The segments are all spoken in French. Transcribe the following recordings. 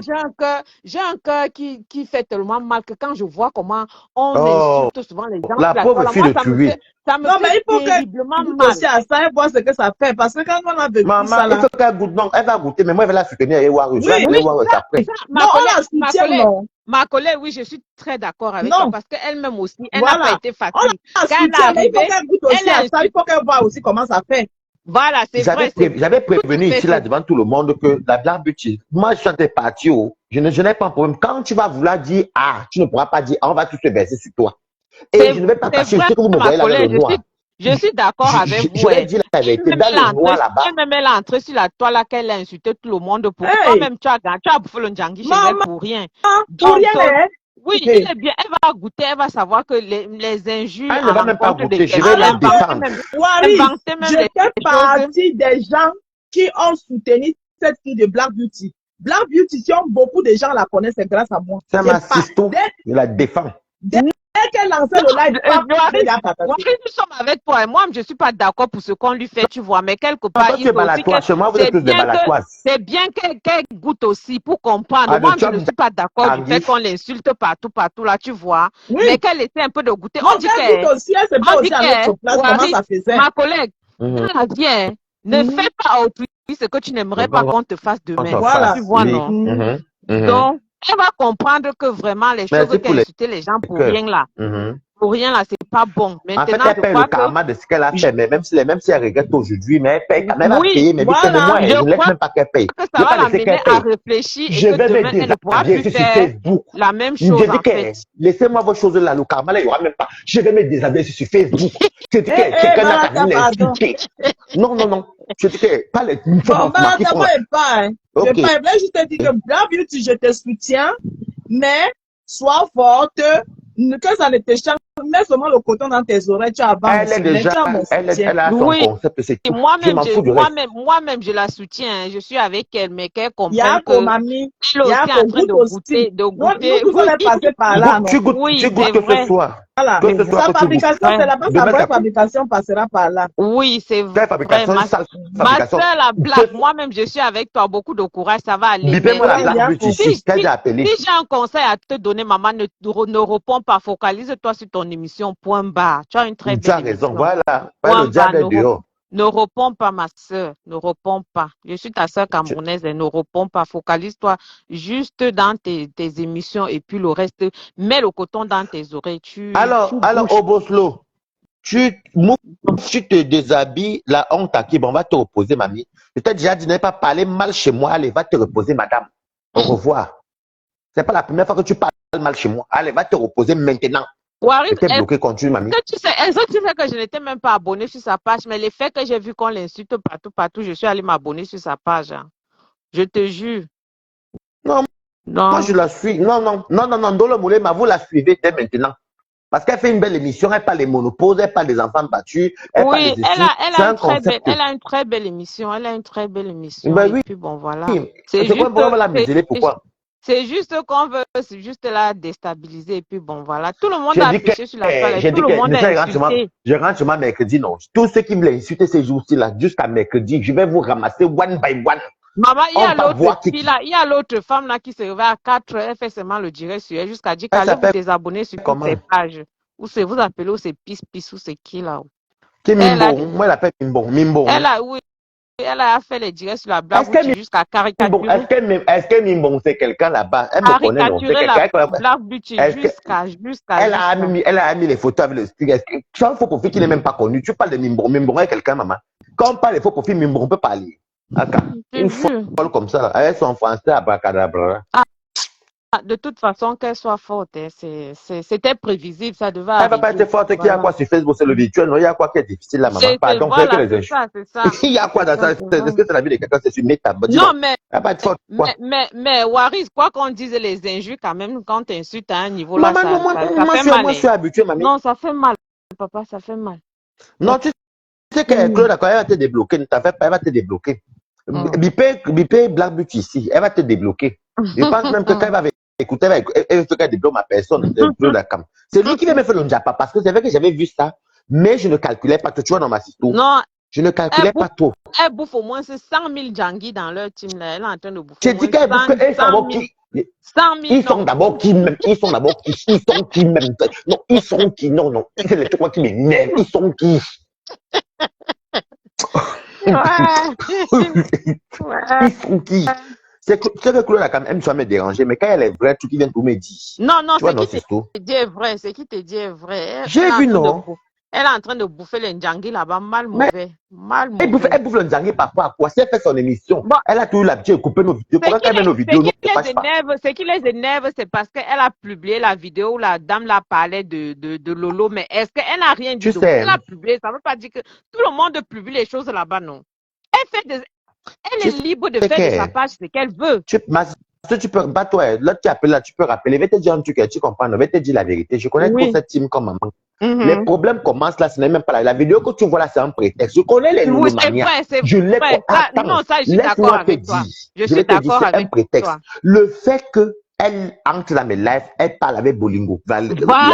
vrai. j'ai un cœur qui fait tellement mal que quand je vois comment on Oh, insulte souvent les gens la sur la pauvre toile, fille moi, de tuer. ça me Non, mais fait il faut qu'elle terriblement goûte mal. aussi à ça et voir ce que ça fait. Parce que quand on a vécu Maman, ça il là, faut qu'elle goûte. Non, elle va goûter, mais moi, elle va la soutenir et voir. Je vais oui, aller voir ça après. non, on la soutient, non. Ma collègue, oui, je suis très d'accord avec toi Non, parce qu'elle-même aussi, elle n'a pas voilà. été On facile. la Quand elle est soutient, mais il faut arrivée, qu'elle goûte elle aussi a à ça. Il insulté. faut qu'elle voit aussi comment ça fait. Voilà, c'est vrai. J'avais prévenu ici, là, c'est- devant tout le monde, que la Black Beauty, moi, je suis en parti, je n'ai pas un problème. Quand tu vas vouloir dire, ah, tu ne pourras pas dire, ah, on va tous se verser sur toi. Et je ne vais pas C'est cacher, je vrai, sais que vous me ma voyez là dans le collègue, noir. je suis d'accord avec vous. Je vais dire la vérité, dans le noir là-bas. Elle-même, elle est entrée sur la toile là, qu'elle a insulté tout le monde. Hey, Toi-même, tu as bouffé le Ndjangi chez elle maman, pour rien. pour Donc, rien, hein? oui, Hey. il est bien. Elle va goûter, elle va savoir que les injures Elle ne va même pas rencontre goûter, je vais elle la inventait défendre. même, Waris, inventait même je les fais choses. partie des gens qui ont soutenu cette fille de Black Beauty. Black Beauty, si beaucoup de gens la connaissent, c'est grâce à moi. C'est ma sisto, Dès je la défends. qu'elle lançait le live, Nous sommes avec toi et moi, je ne suis pas d'accord pour ce qu'on lui fait, tu vois, mais quelque part, Toi, tu es balatois, chez moi, vous êtes tous des balatoises. c'est bien qu'elle goûte aussi pour comprendre. Ah, Moi, de je ne suis pas d'accord du Tanguy. fait qu'on l'insulte partout, là, tu vois. Oui. Mais qu'elle essaie un peu de goûter. Non, qu'elle goûte aussi, elle sait pas aussi à notre place comment ça faisait. Ma collègue, viens, ne fais pas à autrui ce que tu n'aimerais pas qu'on te fasse demain. Voilà. Tu vois, non? Donc, elle va comprendre que vraiment les choses qu'elle insultait les gens pour rien là. Pour rien là, c'est pas bon. Maintenant, en fait, elle paye le karma de ce qu'elle a fait, mais même si elle regrette aujourd'hui, mais elle paye quand même, elle va payer, mais moi, je ne laisse même pas qu'elle paye. Que ça va l'amener à réfléchir et que demain, elle ne pourra plus faire la même chose en fait. Laissez-moi vos choses là, le karma là, il n'y aura même pas. Je vais me déshabiller sur Facebook. Je dis que quelqu'un a quand même expliqué. Non. Je dis que pas les... Bon, pas, hein. Okay. Je voulais juste te dire que Black Beauty, je te soutiens, mais sois forte, que ça ne te change. Mets seulement le coton dans tes oreilles, tu avances. Elle a son concept, c'est tout. Moi-même, je la soutiens. Je suis avec elle, mais qu'elle comprenne que mamie, elle est aussi en train de goûter. Nous tous, on est passé par là, non? Tu goûtes que ce soir. Voilà. Sa fabrication, c'est la vraie fabrication passera par là. Oui, c'est vrai. Ma soeur, la blague, moi-même, je suis avec toi. Beaucoup de courage, ça va aller. Bipez-moi la blague beauty ici. Si j'ai un conseil à te donner, maman, ne réponds pas. Focalise-toi sur ton émission. Point barre. Tu as une très belle émission. Tu as raison. Voilà. Le diable est dehors. Ne réponds pas, ma soeur. Ne réponds pas. Je suis ta soeur camerounaise et ne réponds pas. Focalise-toi juste dans tes émissions et puis le reste, mets le coton dans tes oreilles. Alors, Oboslo, tu te déshabilles, la honte à qui? Bon, on va te reposer, mamie. Peut-être déjà dit, n'allez pas parler mal chez moi. Allez, va te reposer, madame. Au revoir. C'est pas la première fois que tu parles mal chez moi. Allez, va te reposer maintenant. T'es bloqué, continue, mamie. Tu sais que je n'étais même pas abonné sur sa page, mais les faits que j'ai vu qu'on l'insulte partout, je suis allé m'abonner sur sa page. Hein. Je te jure. Non, moi je la suis. Non, Ndolo Moulema, vous la suivez dès maintenant. Parce qu'elle fait une belle émission, elle parle des monopoles, elle parle des enfants battus. Elle a une très belle émission. Elle a une très belle émission. Ben oui. Et puis bon, voilà. C'est pourquoi c'est juste qu'on veut, c'est juste la déstabiliser. Et puis bon, voilà. Tout le monde a affiché sur la toile. Tout le monde a insulté. Je rentre sur ma mercredi, non. Tous ceux qui me l'ont insulté ces jours-ci, là, jusqu'à mercredi, je vais vous ramasser one by one. Maman, il y a l'autre femme là qui se réveille à 4 heures, elle fait seulement le direct sur elle jusqu'à dire qu'allez vous désabonner sur toutes ces pages. Ou c'est vous appelez ou c'est pis ou c'est qui là? Qui Mimbo? Moi, elle appelle Mimbo. Elle a fait les directs sur la blague jusqu'à caricaturer. Est-ce que Mimbo c'est quelqu'un là-bas? Elle me connaît, non? C'est quelqu'un jusqu'à. Elle a mis les photos avec le stick. Tu as un faux profil qui n'est même pas connu. Tu parles de Mimbo. Mimbo est quelqu'un, maman. Quand on parle de faux profil, Mimbo, on peut parler. Une folle comme ça, elles sont en français, abracadabra. De toute façon, qu'elle soit forte, hein, c'était prévisible, ça devait arriver. Elle ne va pas être forte, qu'il y a quoi sur Facebook, c'est le virtuel, non? Il y a quoi qui est difficile là, maman? Pardon, c'est ça. Il y a quoi dans ça? Est-ce que c'est la vie de quelqu'un, c'est sur Meta? Non, mais, elle va pas être forte, mais Waris, quoi qu'on dise les injures, quand même, quand tu insultes à un niveau là, ça fait mal. Moi, je suis habitué, maman. Non, ça fait mal, papa, ça fait mal. Non, tu sais que Claude, d'accord, elle va te débloquer, ne t'en fais pas, elle va te débloquer. Bipé Black Beauty ici, elle va te débloquer. Je pense même que quand elle va écouter, elle veut qu'elle débloque ma personne. C'est lui qui va me faire le Njapa parce que c'est vrai que j'avais vu ça, mais je ne calculais pas que tu vois dans ma histoire. Non, Je ne Elle calculais pas bouffe, trop. elle bouffe au moins 100 000 Djangui dans leur team. Là. Elle est en train de bouffer J'ai au dit moins qu'elle bouffe, 100 000. 100 000, ils sont non. d'abord qui même, ils sont d'abord qui, ils sont qui même, non, ils sont qui, non, non, c'est les trucs qui m'énervent, ils sont qui. Ouais. Ils sont qui. C'est que Claude a quand même, soit me déranger, mais quand elle est vraie, tout qui vient pour me dire. Non, non, Tu vois, ce non, qui c'est te tout. dit est vrai. Ce qui te dit est vrai. J'ai vu, non. Elle est en train de bouffer les Ndjangi là-bas. Mal Mais mauvais. Mal mauvais. elle bouffe le Nzangi par rapport à quoi? Si elle fait son émission, Bon, elle a toujours l'habitude de couper nos vidéos. Pendant qu'elle met nos vidéos, nous ne fâche pas. ce qui les énerve, c'est parce qu'elle a publié la vidéo où la dame là parlait de Lolo. Mais est-ce qu'elle n'a rien dit Tu de vous? Elle sais, a publié. Ça ne veut pas dire que tout le monde publie les choses là-bas, non. Elle tu est libre de sais faire de sa que page ce qu'elle veut. tu peux, bah toi, là tu appelles là, tu peux rappeler, vais te dire un truc, tu comprends, vais te dire la vérité. Je connais trop Oui. cette team comme maman. Les problèmes commencent là, ce n'est même pas là. La vidéo que tu vois là, c'est un prétexte. Je connais les Oui, c'est Lolomania. vrai, c'est Je l'ai. vrai. Attends, Non, ça, je suis d'accord laisse-moi te avec toi. dire. Je Je suis vais te dire, d'accord c'est un avec prétexte. toi. Le fait qu'elle entre dans mes lives, elle parle avec Bolingo, la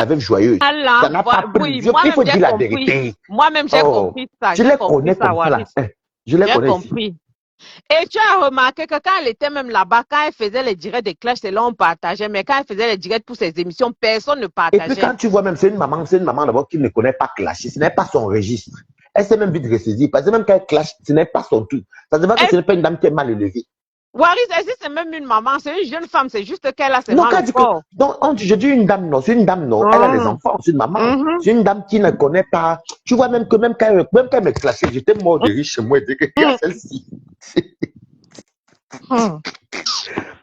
veuve joyeuse. Ça n'a pas pris. Oui, Il moi-même, faut j'ai dire la compris. vérité. Moi-même, j'ai Oh, compris ça. tu J'ai les compris connais ça, comme ça là. Waris. Je les J'ai connais ici. compris. Et tu as remarqué que quand elle était même là-bas, quand elle faisait les directs de Clash, c'est là on partageait. Mais quand elle faisait les directs pour ses émissions, personne ne Et puis partageait. quand tu vois même, c'est une maman d'abord qui ne connaît pas clasher, ce n'est pas son registre. Elle s'est même vite ressaisie, parce que même quand elle clash, ce n'est pas son truc. Ça se voit que ce n'est pas une dame qui est mal élevée. Waris, c'est même une maman, c'est une jeune femme, c'est juste qu'elle a ses Non, mal au corps. donc, je dis une dame, non, c'est une dame, non. Elle a des enfants, c'est une maman. C'est une dame qui ne connaît pas. Tu vois, même quand elle me clashait, j'étais mort de rire chez moi et dire que regarde celle-ci.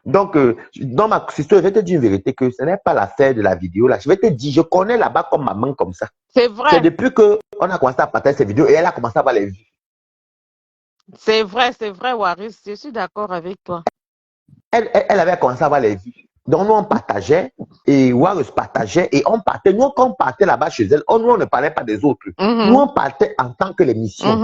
Donc, dans ma histoire, je vais te dire une vérité que ce n'est pas l'affaire de la vidéo là. Je vais te dire, je connais là-bas comme maman comme ça. C'est vrai. C'est depuis qu'on a commencé à partager ces vidéos et elle a commencé à avoir les vues. C'est vrai, Waris. Je suis d'accord avec toi. Elle avait commencé à avoir les vues. Donc, nous, on partageait et Waris partageait et on partait. Nous, quand on partait là-bas chez elle, nous, on ne parlait pas des autres. Nous, on partait en tant que l'émission.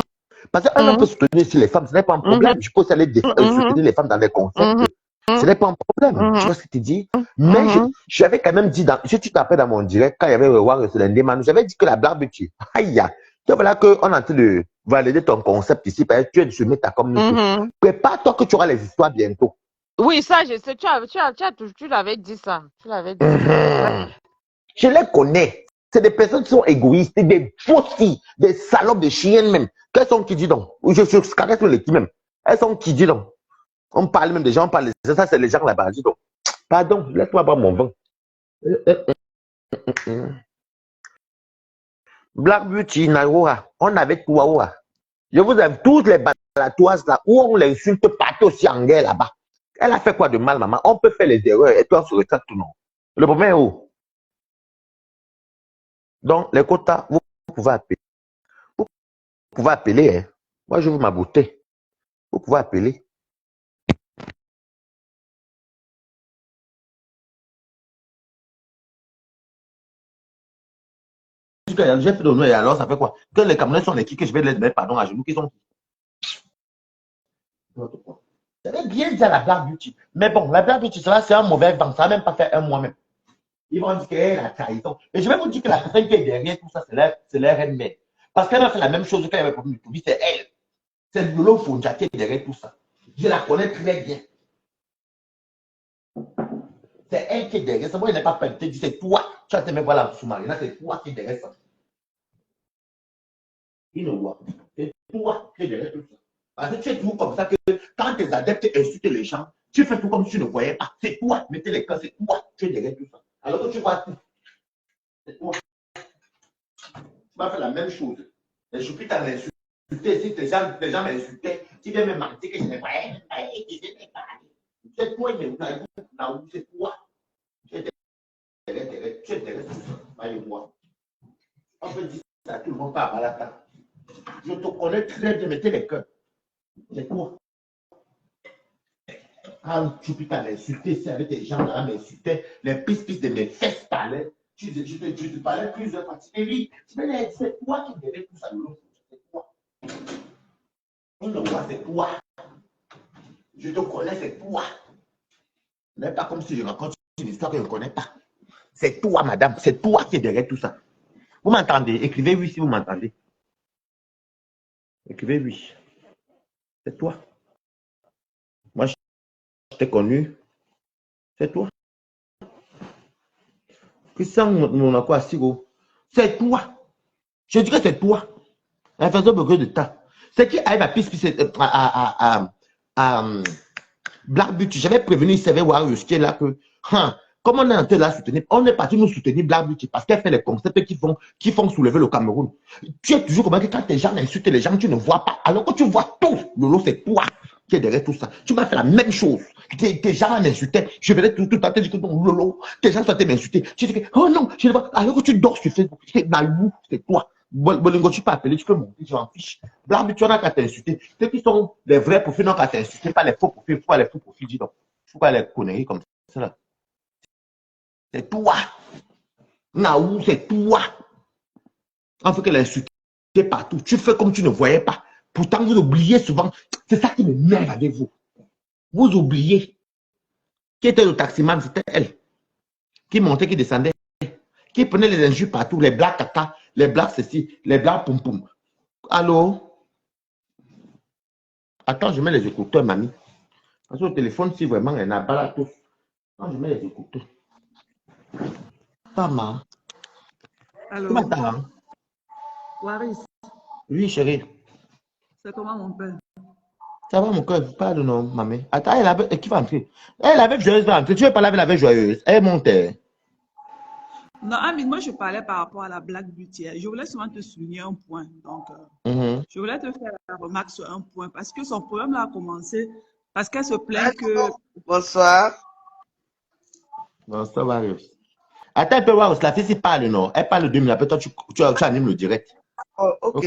Parce qu'un homme peut soutenir sur les femmes, ce n'est pas un problème. Je peux aller soutenir les femmes dans des concepts. Ce n'est pas un problème. Tu vois ce que tu dis? Mais j'avais quand même dit, si tu t'appelles dans mon direct, quand il y avait Waris Lendemain, j'avais dit que la blague, aïe, voilà qu'on est en train de valider ton concept ici, parce que tu es sur ta communauté. Prépare-toi que tu auras les histoires bientôt. Oui, ça, je sais. Tu l'avais dit ça. Tu l'avais dit. Je les connais. C'est des personnes qui sont égoïstes, des fausses filles, des salopes de chiennes même. Quelles sont qui disent donc? Je caresse l'équipe même. Elles sont qui disent donc? On parle même des gens, on parle de ça, c'est les gens là-bas. Dis donc, pardon, laisse-moi boire mon vin. Black Beauty, Naroa, on avait Touaoua. Je vous aime toutes les balatoises là, où on l'insulte partout aussi en guerre là-bas. Elle a fait quoi de mal, maman? On peut faire les erreurs et toi, on se retraite tout le monde. Le problème est où? Donc, les quotas, vous pouvez appeler. Vous pouvez appeler, hein. Moi, je veux ma beauté. Vous pouvez appeler. J'ai fait de nous et alors, ça fait quoi? Que les Camerounais sont les qui que je vais les mettre pardon à genoux, qui sont. J'avais bien dit à la Black Beauty. Mais bon, la Black Beauty, c'est un mauvais vent. Ça n'a même pas fait un mois même. Ils vont dire qu'elle a trahison. Et je vais vous dire que la personne qui est derrière tout ça, c'est leur reine-mère. Parce qu'elle a fait la même chose qu'elle avait promis. C'est elle. C'est Lolo Fonja qui est derrière tout ça. Je la connais très bien. C'est elle qui est derrière ça. Moi, il n'est pas peinté. C'est toi. Tu as été me voir la sous-marine. C'est toi qui est derrière ça. Il ne voit. C'est toi qui es derrière tout ça. Parce que tu es toujours comme ça que quand tes adeptes insultent les gens, tu fais tout comme si tu ne voyais pas. C'est toi. Mettez les cœurs. C'est toi. Tu es derrière tout ça. Alors que tu vois tout. C'est toi. Tu vas faire la même chose. Et je prie t'en insulter. Si les gens m'insultaient, tu viens me mentir que je n'ai pas. C'est toi, c'est toi. Tu es derrière tout ça. Allez-moi. On peut dire ça à tout le monde, pas à Balata. Je te connais très bien, mettez les cœurs. C'est toi. Quand tu peux t'en insulter, c'est avec des gens là m'insultaient, les pistes de mes fesses parlaient. Tu te parlais plusieurs fois. Et oui, c'est toi qui devais tout ça. C'est toi. On le voit, c'est toi. Je te connais, c'est toi. Ce n'est pas comme si je raconte une histoire que je ne connais pas. C'est toi, madame. C'est toi qui es derrière tout ça. Vous m'entendez? Écrivez oui si vous m'entendez. Écrivez oui. C'est toi. Moi, je t'ai connu. C'est toi. Christian Monaco à Siro. C'est toi. Je dirais que c'est toi. Elle faisait beaucoup de temps. C'est qui arrive à Black Beauty. J'avais prévenu Isabelle Warriors qui est là que, comme on est en train de la soutenir, on est parti nous soutenir Black Beauty parce qu'elle fait les concepts qui font soulever le Cameroun. Tu es toujours comme que quand tes gens insultent les gens, tu ne vois pas. Alors que tu vois tout. Lolo, c'est toi qui est derrière tout ça. Tu m'as fait la même chose. Tes gens m'insultaient. Je venais tout le temps te dire que non, Lolo, tes gens sont m'insulter. Tu dis que, oh non, je ne vois pas. Alors que tu dors sur Facebook, c'est Nalou, c'est toi. Bolingo, tu peux appeler, tu peux monter, tu en fiches. Black Beauty, on a qu'à t'insulter. Ceux qui sont les vrais profils n'ont qu'à t'insulter, pas les faux profils. Pourquoi les faux profils, dis donc. Pourquoi les conneries comme ça là? C'est toi. Naou, c'est toi. On fait que l'insulter partout. Tu fais comme tu ne voyais pas. Pourtant, vous oubliez souvent. C'est ça qui me merde avec vous. Vous oubliez. Qui était le taximan? C'était elle. Qui montait, qui descendait. Qui prenait les injures partout. Les blagues caca, les blagues ceci, les blagues poum poum. Allô? Attends, je mets les écouteurs, mamie. Parce que le téléphone, si vraiment, elle n'a pas la tout. Quand je mets les écouteurs. Maman. Allô? Tu m'entends, hein? Waris, Oui, chérie. c'est comment mon père? Ça va, mon cœur? Parle, non, mamie. Attends, elle avait... Qui va entrer? Elle avait joyeuse va entrer. Tu veux parler avec la veille joyeuse? Elle monte. Non, Amine, moi je parlais par rapport à la Black Beauty. Je voulais seulement te souligner un point. Donc, je voulais te faire la remarque sur un point parce que son problème là a commencé parce qu'elle se plaint que. Bonsoir. Bonsoir, Marius. Attends un peu, Marius. La fille, si parle, non? Elle parle 2 minutes. Après, toi, tu animes le direct. Oh, ok.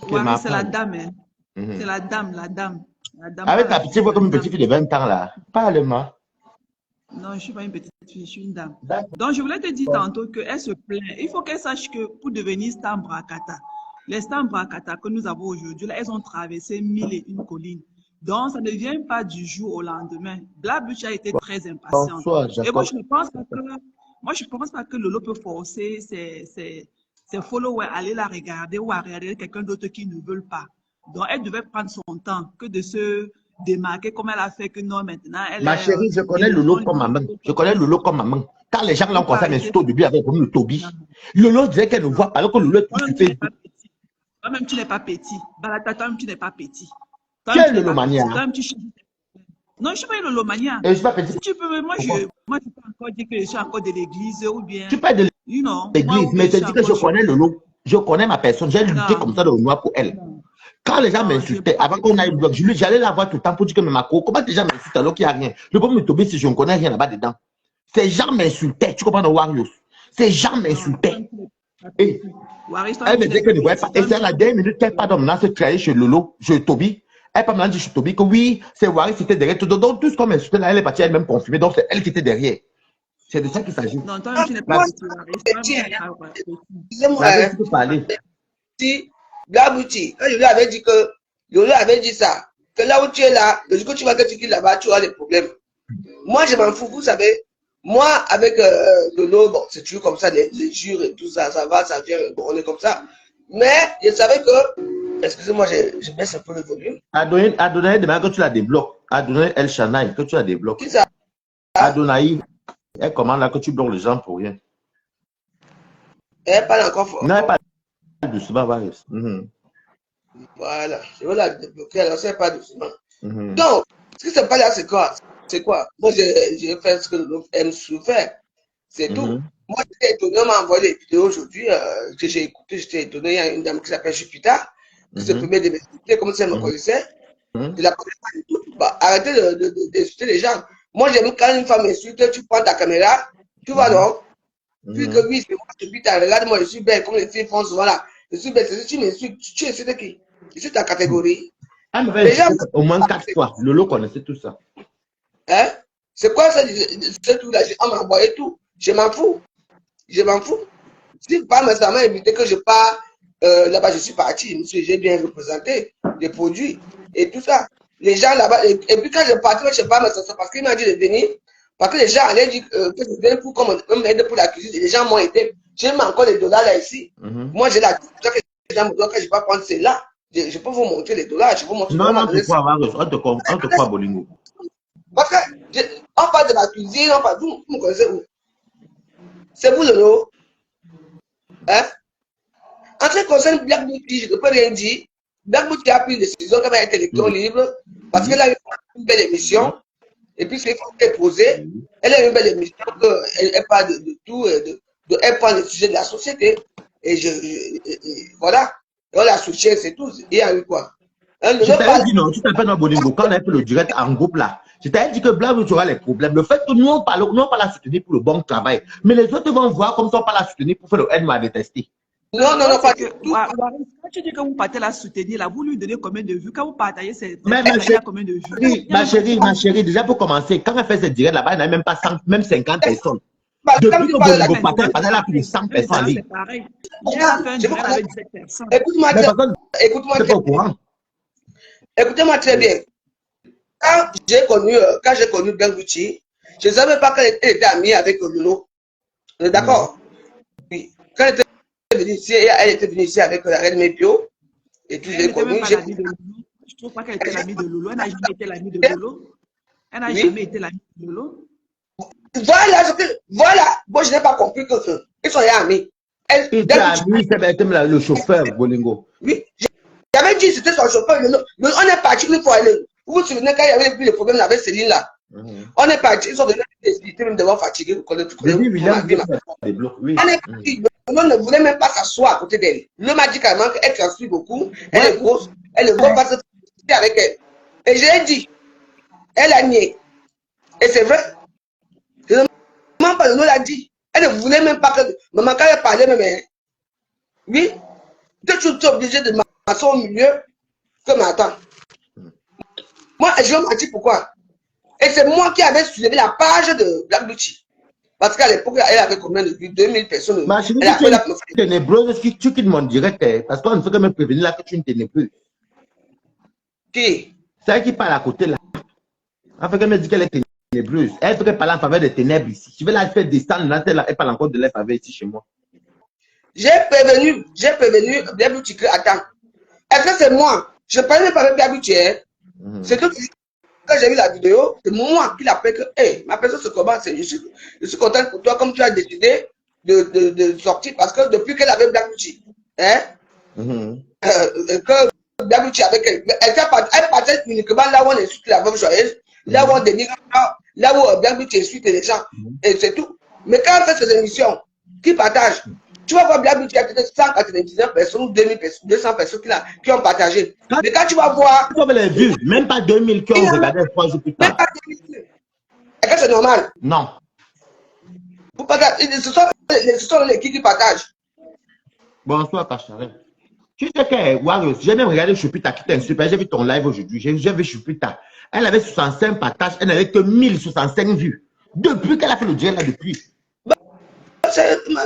Waris, c'est la dame. Hein. C'est la dame, la dame. Avec ta petite voix comme une petite fille de 20 ans, là. Parle-moi. Non, je ne suis pas une petite fille, je suis une dame. Donc, je voulais te dire tantôt qu'elle se plaint. Il faut qu'elle sache que pour devenir star Brakata, les stars Brakata que nous avons aujourd'hui, elles ont traversé 1001 collines. Donc, ça ne vient pas du jour au lendemain. Black Beauty a été très impatiente. Bonsoir, Et moi, je ne pense pas que Lolo peut forcer ses followers à aller la regarder ou à regarder quelqu'un d'autre qui ne veut pas. Donc, elle devait prendre son temps que de se démarquer comme elle a fait que non, maintenant, elle Ma chérie, je connais Lolo comme maman. Je connais Lolo comme maman. Quand les gens l'ont commencé à m'insulter au début avec comme le Toby, Lolo disait qu'elle ne voit pas, alors que Lolo est tout fait. Toi-même, tu n'es pas petit. Balata, toi-même, tu n'es pas petit. Tu es Lolomania. Non, je ne suis pas une Lolomania. Et je suis pas petit. Si tu peux, moi, je peux encore dire que je suis encore de l'église ou bien. Tu parles de l'église, mais je dis que je connais Lolo. Je connais ma personne. J'ai lutté comme ça dans le noir pour elle. Quand les gens m'insultaient, avant qu'on aille au blog, j'allais la voir tout le temps pour dire que ma co, comment les gens m'insultent alors qu'il n'y a rien? Je peux me tomber si je ne connais rien là-bas dedans. Ces gens m'insultaient, tu comprends, Warriors? Ces gens m'insultaient. Et elle me disait qu'elle ne voyait pas. Et c'est la dernière minute qu'elle part dans se créer chez Lolo, chez Toby. Elle part maintenant dire chez Toby que oui, c'est Warriors qui était derrière. Donc tout ce qu'on m'insultait là, elle est partie elle-même confirmée. Donc c'est elle qui était derrière. C'est de ça qu'il s'agit. Non, toi, tu n'es pas petit. Excusez-moi. Si Black Beauty, quand Yolo avait dit que Yolo avait dit ça, que là où tu es là, le jour que tu vas que tu quittes là-bas, tu auras des problèmes. Moi, je m'en fous, vous savez. Moi, avec Lolo, bon, c'est toujours comme ça, les jures et tout ça, ça va, ça vient, bon, on est comme ça. Mais je savais que, excusez-moi, je baisse un peu le volume. Adonai, demain que tu la débloques. Adonai El Shanaï, que tu la débloques. Qui ça? Adonai, elle commande là que tu bloques les gens pour rien. Elle parle encore fort. Non, elle parle doucement, Varus. Voilà, je vais la débloquer, alors c'est pas doucement. Donc, ce qui se passe là, c'est quoi? C'est quoi? Moi, j'ai fait ce que l'autre aime souffrir. C'est tout. Moi, j'étais étonné, on m'a envoyé des vidéos aujourd'hui que j'ai écoutées. J'étais étonné. Il y a une dame qui s'appelle Jupiter, qui se permet de m'expliquer comme si elle me connaissait. Je la connais pas du tout. Bah, arrêtez d'insulter les gens. Moi, j'aime quand une femme m'insulte, tu prends ta caméra, tu vois, non? Puis que oui, c'est moi, Jupiter, regarde-moi, je suis belle, comme les filles font souvent là. Je suis belle, c'est tu m'insultes, tu insultes qui? Je suis ta catégorie. Les gens, au moins 4 fois. Lolo connaissait tout ça. Hein? C'est quoi ça? Tout là? On m'a envoyé tout. Je m'en fous. Je m'en fous. Si pas ça m'a invité que je pars là-bas, je suis parti. J'ai bien représenté les produits et tout ça. Les gens là-bas, et puis quand je partais, je sais pas, mais c'est parce qu'il m'a dit de venir. Parce que les gens allaient dire que je viens pour comme aide pour la cuisine. Et les gens m'ont aidé. J'ai mis encore les dollars là ici. Moi, j'ai la que les gens me disent que je ne vais pas prendre celle-là. Je peux vous montrer les dollars, je vous montre. Non, non, tu crois, on te croit, Bolingo. Parce que, on parle de la cuisine, on parle, vous me connaissez où? C'est vous, Lolo. Hein? En ce qui concerne Black Beauty, je ne peux rien dire. Black Beauty a pris une décision comme elle était électron libre, parce qu'elle a eu une belle émission. Et puis, c'est qu'elle est posée. Elle a eu une belle émission, elle parle de tout, elle parle des sujets de la société. Et voilà. Et on l'a soutient, c'est tout. Il y a eu quoi? Je t'avais dit non, tu t'appelles dans Bolingo, quand on a fait le direct en groupe là, je t'avais dit que Black Beauty aura les problèmes. Le fait que nous, on parle la soutenir pour le bon travail, mais les autres vont voir comme ça, on parle la soutenir pour faire le haine à détester. Non, pas du tout. Quand tu dis que vous partez la soutenir, là, vous lui donnez combien de vues? Quand vous partagez, c'est combien de vues? Oui, ma chérie, déjà pour commencer, quand elle fait ce direct là-bas, il n'y a même pas 100, même 50 personnes. Depuis que Bolingo partait, elle a plus de 100 personnes en ligne. C'est pareil. Elle a fait un direct avec 17 personnes. Écoutez-moi très bien. Quand j'ai connu Black Beauty, je ne savais pas qu'elle était amie avec Lolo. D'accord? Oui. Quand elle était venue ici avec la reine Mépio. Et tout, j'ai connu. Je ne trouve pas qu'elle était l'amie de Lolo. Elle n'a jamais été l'amie de Lolo. Elle n'a jamais été l'amie de Lolo. Voilà. Moi, je n'ai pas compris qu'ils sont amis. Il était ami, c'est le chauffeur, Bolingo. Oui. J'avais dit que c'était son chauffeur. On est parti une fois. Vous vous souvenez quand il y avait plus de problème avec Céline là? On est parti, ils sont venus même devant fatiguer. On est parti. On ne voulait même pas s'asseoir à côté d'elle. Le m'a dit carrément qu'elle transpire beaucoup. Elle est grosse. Elle ne veut pas se faire avec elle. Et je l'ai dit. Elle a nié. Et c'est vrai. Maman Palolo l'a dit. Elle ne voulait même pas que maman, quand elle parlait, même. Oui. Tu es obligé de m'asseoir au milieu. Comme attends. Moi, je m'en dis pourquoi. Et c'est moi qui avais soulevé la page de Black Beauty. Parce qu'à l'époque, elle avait combien de vues? 2000 personnes. Ma chérie, tu es une ténébreuse, tu quittes mon direct, parce qu'on ne fait que me prévenir là que tu es une ténébreuse. Qui? C'est elle qui parle à côté là. Elle fait qu'elle me dit qu'elle est ténébreuse. Elle fait qu'elle parle en faveur des ténèbres ici. Je vais la faire descendre là, elle parle encore de la faveur ici chez moi. J'ai prévenu Black Beauty que, attends. Est-ce que c'est moi? Je ne parlais pas avec Black Beauty, hein? C'est que quand j'ai vu la vidéo, c'est moi qui l'appelle que, hey, ma personne se combat, je suis content pour toi, comme tu as décidé de sortir, parce que depuis qu'elle avait Black Beauty, hein, que Black Beauty avec elle partait uniquement là où on insulte la veuve joyeuse, là où on dénigre, là où Black Beauty insulte les gens, et c'est tout. Mais quand elle fait ses émissions, qui partage, tu vas voir Black Beauty, il y a peut-être 199 personnes ou 2000 personnes, 200 personnes qui ont partagé. Mais quand tu vas voir. Comme les vues, même pas 2000 qui ont regardé 3 jours plus tard. Même pas 2000. Est-ce que c'est normal? Non. Ce sont les qui partagent. Bonsoir, Pacharel. Tu sais que, Wario, j'ai même regardé Choupita qui t'insulte. J'ai vu ton live aujourd'hui. J'ai vu Choupita. Elle avait 65 partages. Elle n'avait que 1065 vues. Depuis qu'elle a fait le direct là, depuis.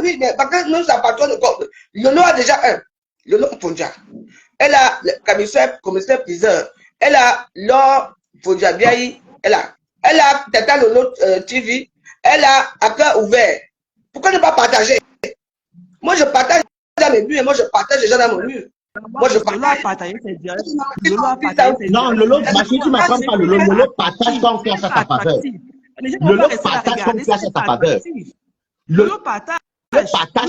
Oui, mais parce que nous appartenons au corps. Lolo a déjà un. Lolo Fonja. Elle a le commissaire priseur. Elle a Laure Fonja Biaï. Elle a Tata Lolo TV. Elle a à cœur ouvert. Pourquoi ne pas partager? Moi, je partage dans mes murs et moi, je partage déjà dans mon mur. Moi, je partage. Non, Lolo, ma chérie, tu m'apprends pas Lolo. Lolo partage quand on classe à sa faveur. Lolo partage quand on classe à sa faveur. Lolo partage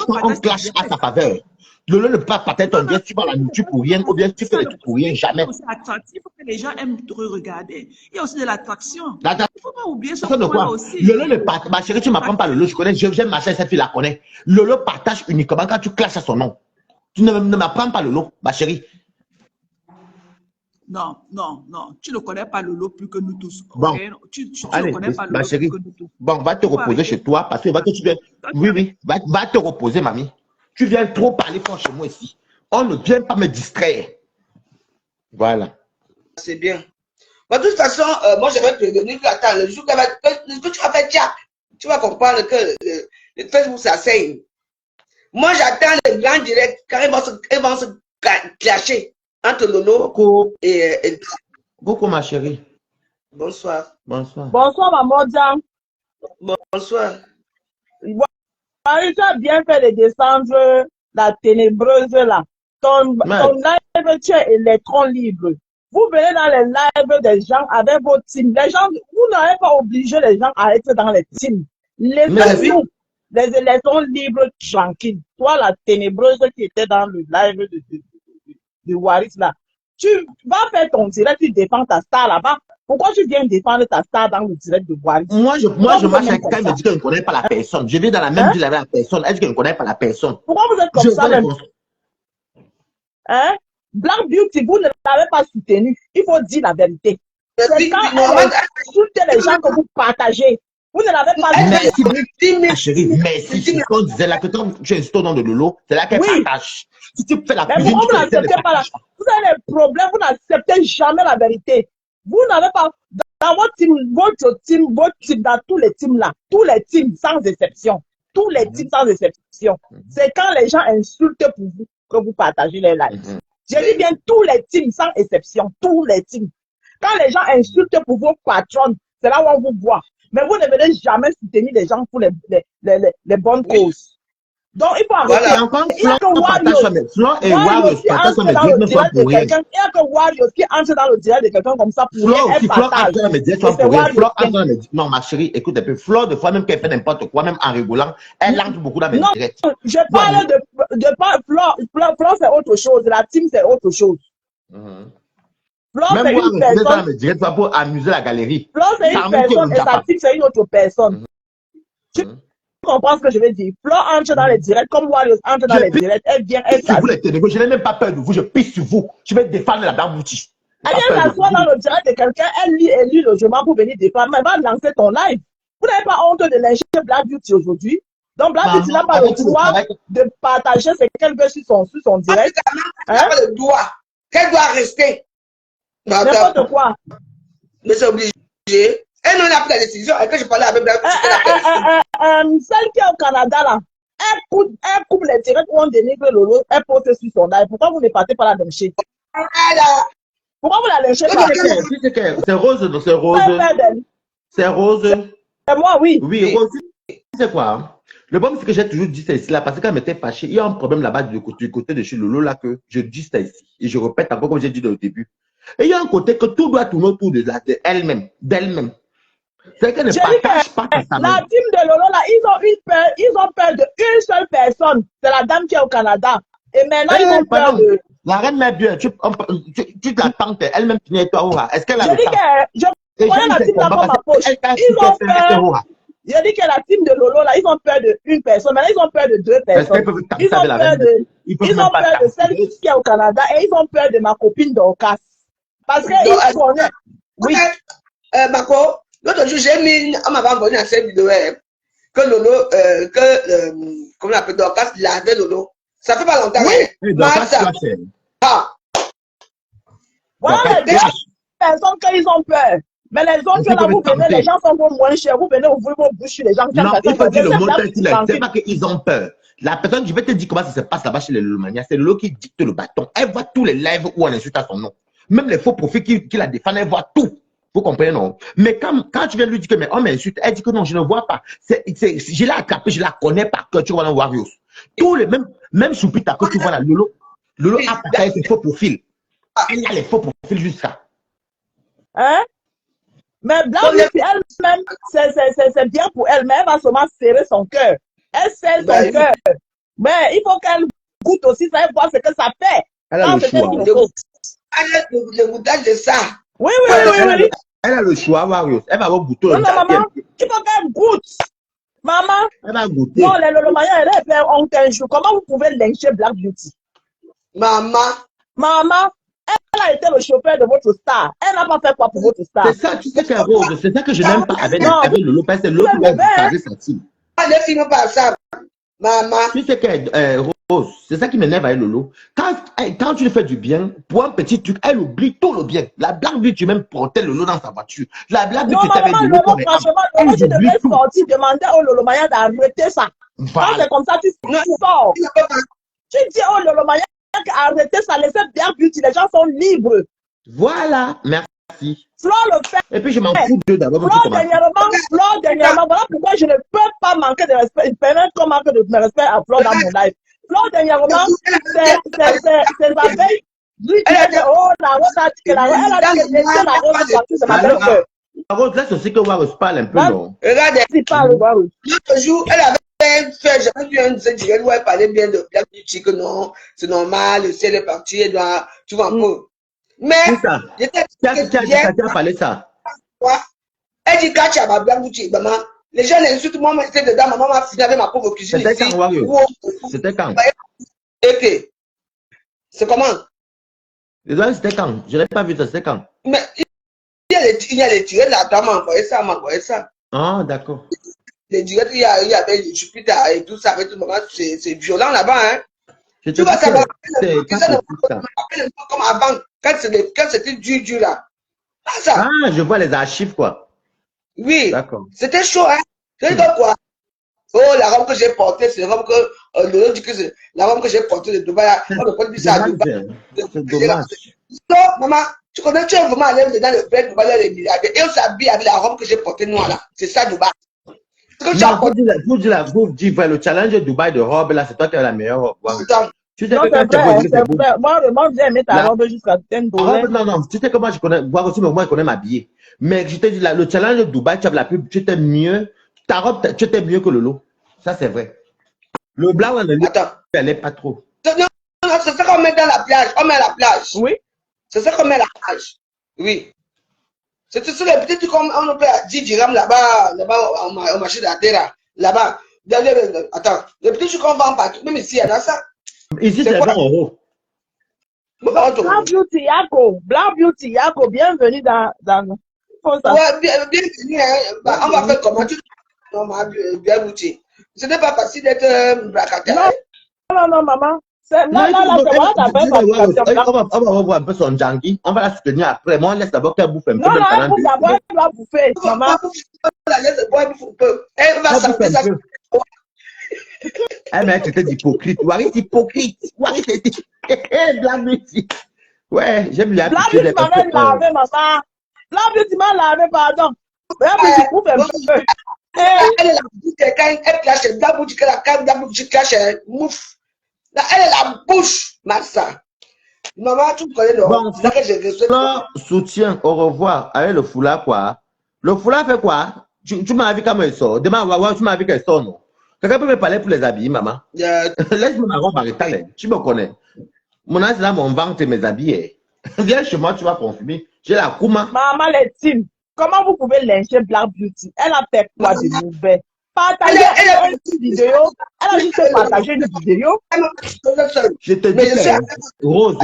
quand on clash à sa faveur. Lolo ne peut pas partager ton bien, tu vas la nourriture pour rien, ou bien tu fais les trucs pour rien, jamais. C'est attractif, il faut que les gens aiment te regarder. Il y a aussi de l'attraction. Il ne faut pas oublier ça aussi. Lolo ne partage, ma chérie, tu m'apprends pas Lolo, je connais, j'aime ma chérie, cette fille la connaît. Lolo partage uniquement quand tu clashes à son nom. Tu ne m'apprends pas Lolo, ma chérie. Non, tu ne connais pas Lolo plus que nous tous. Bon, okay? Tu allez, ne connais pas Lolo ma chérie, plus que nous tous. bon, va te reposer chez toi, parce que oui, va te reposer, mamie. Tu viens trop parler fort chez moi ici. On ne vient pas me distraire. Voilà. C'est bien. De toute façon, moi, j'avais prévenu que, attends, le jour que tu vas faire Jack, tu vas comprendre que le Facebook, ça saigne. Moi, j'attends le grand direct, car ils vont se clasher entre Lolo et Coucou, ma chérie. Bonsoir. Bonsoir. Bonsoir, maman Jean. Bonsoir. Tu as bien fait de descendre la ténébreuse là. ton Ouais. live, tu es électron libre. Vous venez dans les lives des gens avec vos teams. Les gens, vous n'avez pas obligé les gens à être dans les teams. Laissez-nous, les électrons libres, tranquilles. Toi, la ténébreuse qui était dans le live de Waris, là, tu vas faire ton direct, tu défends ta star là-bas. Pourquoi tu viens défendre ta star dans le direct de Waris? Moi, je marche avec comme quelqu'un, il ça? me dit qu'elle ne connaît pas la personne. Je vais dans la même Hein? ville avec la personne. Elle dit qu'elle ne connaît pas la personne. Pourquoi vous êtes comme Je ça vois les même? Hein? Black Beauty, vous ne l'avez pas soutenu. Il faut dire la vérité. C'est quand elle insulte les gens que vous partagez. Vous ne l'avez pas Merci, ma chérie. Merci. C'est ce qu'on disait là, que quand tu es au nom de Lolo, c'est là qu'elle Oui. partage. Si tu fais la Mais cuisine, pourquoi vous tu n'acceptez pas la... Vous avez des problèmes, vous n'acceptez jamais la vérité. Vous n'avez pas... Dans votre team, dans tous les teams là, tous les teams sans exception, tous les teams sans exception, c'est quand les gens insultent pour vous que vous partagez les lives. Je dis bien tous les teams sans exception, tous les teams. Quand les gens insultent pour vos patrons, c'est là où on vous voit. Mais vous ne venez jamais soutenir les gens pour les bonnes causes. Donc, il faut arrêter. Voilà. Encore Il y a que Flo et Warriors qui entre dans le direct de quelqu'un. Il y a que Warriors qui entre dans le direct de quelqu'un comme ça pour rien. Elle partage. Non, ma chérie, écoute un peu. Flo, de fois même qu'elle fait n'importe quoi, même en rigolant, elle entre beaucoup dans mes directs. Je parle Flo, c'est autre chose. La team, c'est autre chose. Flo, c'est une personne. Pour amuser la galerie. Flo, c'est une personne et sa team, c'est une autre personne. Tu comprends ce que je veux dire? Flo entre dans les directs, comme Warriors entre dans les directs, elle vient, elle s'assoit. Je n'ai même pas peur de vous, je pisse sur vous. Je vais défendre la dame boutique. Elle vient s'asseoir dans le direct de quelqu'un, elle lit le logement pour venir défendre, mais elle va lancer ton live. Vous n'avez pas honte de lyncher Black Beauty aujourd'hui? Donc Black Beauty n'a pas le droit de partager ses quelques sur son direct. Elle n'a pas le droit. Qu'elle doit rester. N'importe quoi. Mais c'est obligé. Elle n'en a pas la décision. Et quand je parlais avec Black Beauty, celle qui est au Canada, là, elle coupe les directs où on dénigre Lolo, elle poste sur son live. Pourquoi vous ne partez pas la lyncher? Pourquoi vous la lynchez pas? C'est Rose, c'est Rose. C'est Rose. C'est moi, oui. Oui, Rose. C'est quoi? Le problème, c'est que j'ai toujours dit ça ici, là, parce que quand elle m'était fâchée, il y a un problème là-bas du côté de chez Lolo, là, que je dis ça ici. Et je répète encore comme j'ai dit au début. Et il y a un côté que tout doit tourner autour d'elle-même, d'elle-même. C'est qu'elle ne partage pas sa la team de Lolo, là, ils ont peur d'une seule personne. C'est la dame qui est au Canada. Et maintenant, ils ont peur de... La reine m'a bien, tu l'attends, elle-même qui n'est toi, est-ce qu'elle a le temps? Je voyais la team dans ma poche. Ils ont peur. Je dis que la team de Lolo, là, ils ont peur d'une personne. Maintenant, ils ont peur de deux personnes. Ils ont peur de celle qui est au Canada et ils ont peur de ma copine Dorcas. Parce qu'ils connaissent. Oui. Marco, l'autre jour, j'ai mis, on m'avait envoyé à cette vidéo que Lolo, comment on appelle Dorcas, lavait Lolo. Ça fait pas longtemps. Oui, Dorcas, voilà les deux personnes qu'ils ont peur. Mais les autres, là, vous venez, les gens sont moins chers. Vous venez ouvrir vos bouches sur les gens. Non, il faut dire le montant qu'il est. C'est pas qu'ils ont peur. La personne, je vais te dire comment ça se passe là-bas chez les Lolomania. C'est Lolo qui dicte le bâton. Elle voit tous les lives où on insulte à son nom. Même les faux profils qui la défendent, elle voit tout. Vous comprenez, non? Mais quand tu viens lui dire que mais on m'insulte, elle dit que non, je ne vois pas. Je l'ai attrapé, je la connais par cœur. Tu vois dans Warriors. Tous les même Soupita que tu vois là, Lolo a partagé ses faux profils. Il a les faux profils jusqu'à. Hein? Mais Black Beauty elle-même, c'est bien pour elle, mais elle va seulement serrer son cœur. Elle serre son cœur. Mais il faut qu'elle goûte aussi, ça, elle voit ce que ça fait. Elle a le choix. Le goûtage de ça. Oui. Elle a le choix, Warriors. Elle va avoir goûté. Non, maman, il faut qu'elle goûte. Maman. Elle va goûter. Non, les Lolomaya, elle fait honte un jour. Comment vous pouvez lyncher Black Beauty? Maman, elle a été le chauffeur de votre star. Elle n'a pas fait quoi pour votre star? C'est ça, tu sais qu'elle Rose. C'est ça que je n'aime pas avec le Lopez. C'est l'autre qui va partager sa team. Ne filme pas ça. Maman. Tu sais qu'elle Rose. C'est ça qui m'énerve avec Lolo. Quand tu lui fais du bien, pour un petit truc, elle oublie tout le bien. La Black Beauty même portait Lolo dans sa voiture. La Black Beauty était avec Lolo. Non, franchement, Lolo, tu devais sortir, demander au Lolomaya d'arrêter ça. Quand c'est comme ça, tu sors. Tu dis au Lolomaya arrêtez ça, laissez Black Beauty, les gens sont libres. Voilà, merci. Flo le fait. Et puis je m'en fous d'eux d'abord. Flo dernièrement, voilà pourquoi je ne peux pas manquer de respect. Il permet qu'on manque de respect à Flo dans mon live. L'autre dernièrement, ses abeilles, lui disait que, oh, la rose a dit que la rose, elle a dit que laissez la rose partout, c'est ma belle-sœur. Rose, laisse aussi que Warus parle un peu, non? Regardez, Si parle, Warus. l'autre jour, elle avait fait, j'avais vu un de ces direct où elle parlait bien de Black Beauty, que non, c'est normal, le ciel est parti, elle doit, tu vois un peu. Mais, C'est ça. j'étais Qui a parlé ça? elle dit, quand tu as ma Black Beauty, maman, les gens l'insultent, moi, j'étais dedans, maman m'a fini avec ma pauvre cuisine C'était ici. quand, Warus? C'était quand? Et puis, c'est comment? Désolé, c'était quand? Je n'ai pas vu ça, c'était quand? Mais, il y a les tirets, la dame m'a envoyé ça. Ah, d'accord. Les directs, il y avait Jupiter et tout ça, avec tout le moment, c'est violent là-bas, hein. Je Tu vois, ça va ça. comme avant, quand c'était dur là. Ah, ça. Ah, je vois les archives, quoi. Oui. D'accord. C'était chaud, hein. Tu sais quoi? Oh, la robe que j'ai portée, c'est la robe que, le dit que c'est la robe que j'ai portée de Dubaï. On ne peut plus ça à Dubaï. C'est dommage. Non, maman, tu connais, tu es vraiment allé dans le bled, Dubaï, les milliardaires. Et on s'habille avec la robe que j'ai portée noire là. C'est ça, Dubaï. Non, vous dites, le challenge de Dubaï de robe, là, c'est toi qui as la meilleure robe. Tu sais Non, que c'est vrai, c'est vrai. Moi, j'ai aimé ta robe jusqu'à $10. Non, tu sais que moi, je connais, voir aussi, mais moi, je connais m'habiller. Mais je te dis, là, le challenge de Dubaï, tu avais la pub, tu étais mieux, ta robe, tu étais mieux que le lot. Ça, c'est vrai. Le blanc, on ne allait pas trop. Non, c'est ça qu'on met dans la plage. On met à la plage. Oui. C'est ça qu'on met à la plage. Oui. C'est tout ça, les petits trucs qu'on peut à 10 dirhams là-bas, au marché de la terre, là-bas. Attends, les petits trucs qu'on vend partout, même ici, il y en a ça. Ici, c'est 20 €. Black Beauty, Yako, bienvenue dans. Ouais, bienvenue. On va faire comment tu. Non, Black Beauty. Ce n'est pas facile d'être bracataire. Non, maman. Là, c'est voilà ta belle. On va revoir un peu son Djangui. On va la soutenir après. Moi, on laisse d'abord qu'elle bouffe un peu. Non, elle bouffe d'abord, elle doit bouffer, maman. Elle va sortir ça. Eh, mais tu étais hypocrite. Waris hypocrite. Waris était. Black Beauty. Ouais, j'aime bien. Black Beauty m'a même lavé, maman. Black Beauty m'a lavé, pardon. Black Beauty bouffe un peu. Elle est la bouche, quand elle clash, Black Beauty, Black Beauty clash, mouf. Là, elle est la bouche, Massa. Maman, tu me connais, non? Bon, c'est ça que j'ai reçu. Soutien, au revoir. Avec le foulard, quoi. Le foulard fait quoi? Tu m'as vu comment il sort. Demain, tu m'as vu qu'elle sort, non? Quelqu'un peut me parler pour les habits, maman? Laisse-moi ma robe arrêtée. Tu me connais. Mon âge là, mon ventre et mes habits. Viens chez moi, tu vas confirmer. J'ai la Kouma. Maman, les teams, comment vous pouvez lyncher Black Beauty? Elle a fait quoi de mauvais? Partagez une vidéo. Elle a juste partagé une vidéo. Je te dis, Rose,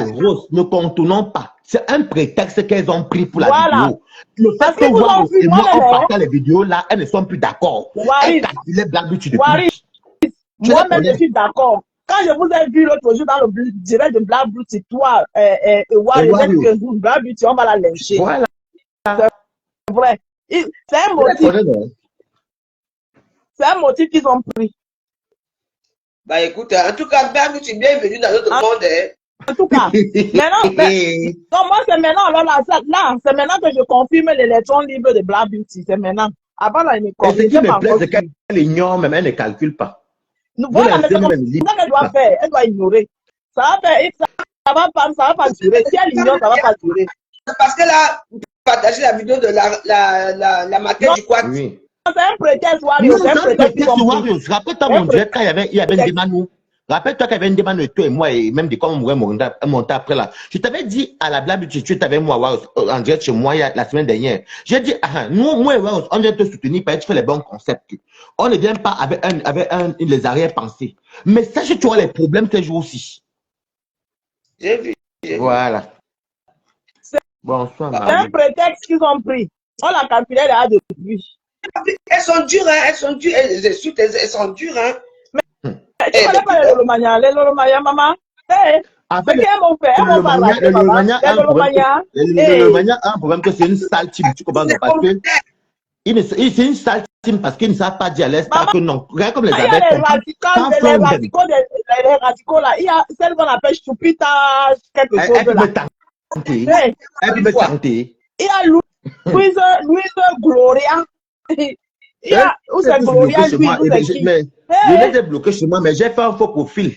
ne contournons pas. C'est un prétexte qu'elles ont pris pour la vidéo. Le fait que Warus et moi, on partage les vidéos là, elles ne sont plus d'accord. Elles calculaient Black Beauty depuis. Moi-même, je suis d'accord. Quand je vous ai vu l'autre jour dans le direct de Black Beauty, toi et Warus, Black Beauty, on va la lyncher. Voilà. C'est vrai. C'est un motif. C'est un motif qu'ils ont pris. Bah écoute, en tout cas, Black Beauty, bienvenue dans notre monde. En tout cas, maintenant, non, moi c'est maintenant, là, c'est maintenant que je confirme l'élection libre de Black Beauty. C'est maintenant. Avant, là, il me confirme. Ce qui me plaît, c'est qu'elle ignore, même elle ne calcule pas. Voilà, mais c'est ça qu'elle doit faire. Elle doit ignorer. Ça va pas durer. Si elle ignore, ça va pas durer. Parce que là, vous partagez la vidéo de la maquette du quad. Oui. C'est un prétexte, Warriors. C'est un prétexte, Warriors. Rappelle-toi, mon Dieu, quand il y avait une demande. Rappelle-toi qu'il y avait une demande de toi et moi, et même de comment on pourrait monter après là. Je t'avais dit à la blague, tu étais avec moi, Warriors, en direct chez moi la semaine dernière. J'ai dit, nous, moi et Warriors, on vient te soutenir parce que tu fais les bons concepts. On ne vient pas avec les arrière-pensées. Mais sache que tu auras les problèmes ces jours-ci. J'ai vu. Voilà. Bonsoir, c'est un prétexte qu'ils ont pris. On l'a calculé là depuis. Elles sont dures, hein. Elles sont dures. Elles sont dures, hein. Tu connais pas les Lolomania? Les Lolomania, maman? En fait, qu'elles m'ont fait? Elles m'ont pas raté, maman. Les Lolomania a un problème que c'est une sale team. Tu comprends? Parce que c'est une sale team parce qu'ils ne savent pas dire à l'Est que non. Regarde comme les abeilles. Les radicaux là, il y a celle qu'on appelle Chupita, quelque chose là. Elle peut me tenter. Il y a Louise Gloria. Il y a où c'est Gloria, Louise, où c'est qui? Je l'ai bloqué chez moi, mais j'ai fait un faux profil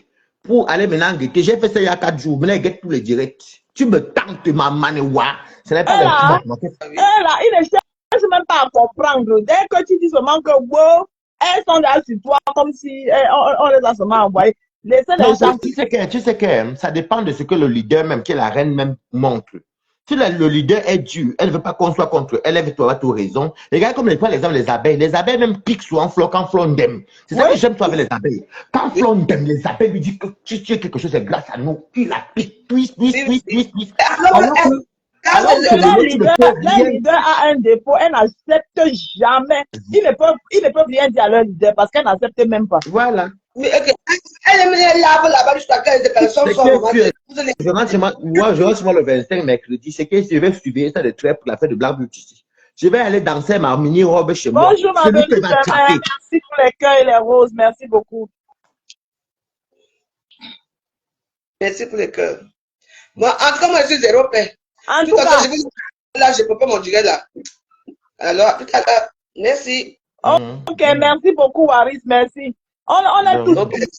pour aller maintenant guetter. J'ai fait ça il y a 4 jours. Maintenant, guette tous les directs. Tu me tentes ma manewa. Ce n'est pas Elle a, le il ne cherche même pas à comprendre. Dès que tu dis seulement que wow, elles sont là sur toi comme si on les a seulement envoyées. Laissez les gens. Tu sais que ça dépend de ce que le leader même, que la reine même montre. Si le leader est dur, elle ne veut pas qu'on soit contre elle, elle veut avoir tout raison. Regarde comme par exemple les abeilles. Les abeilles même piquent souvent Flo quand Flo d'aime. C'est ça que j'aime toi avec les abeilles. Quand Flo d'aime, les abeilles lui disent que tu es quelque chose, c'est grâce à nous. Il la pique, twist. Alors que leur leader a un défaut, elle n'accepte jamais. Ils ne peuvent rien dire à leur leader parce qu'elle n'accepte même pas. Voilà. Mais ok, elle aime les labs là-bas jusqu'à 15 personnes sont je rentre chez moi le 25 mercredi. C'est que je vais suivre ça de très pour la fête de Black Beauty. Je vais aller danser ma mini-robe chez moi. Bonjour ma belle merci pour les cœurs et les roses. Merci beaucoup. Merci pour les cœurs. Moi, en tout cas, moi, je suis zéro paix. En tout cas, là, je peux pas m'en dire là. Alors, tout à l'heure, merci. Ok, merci beaucoup, Waris, merci. On est tous.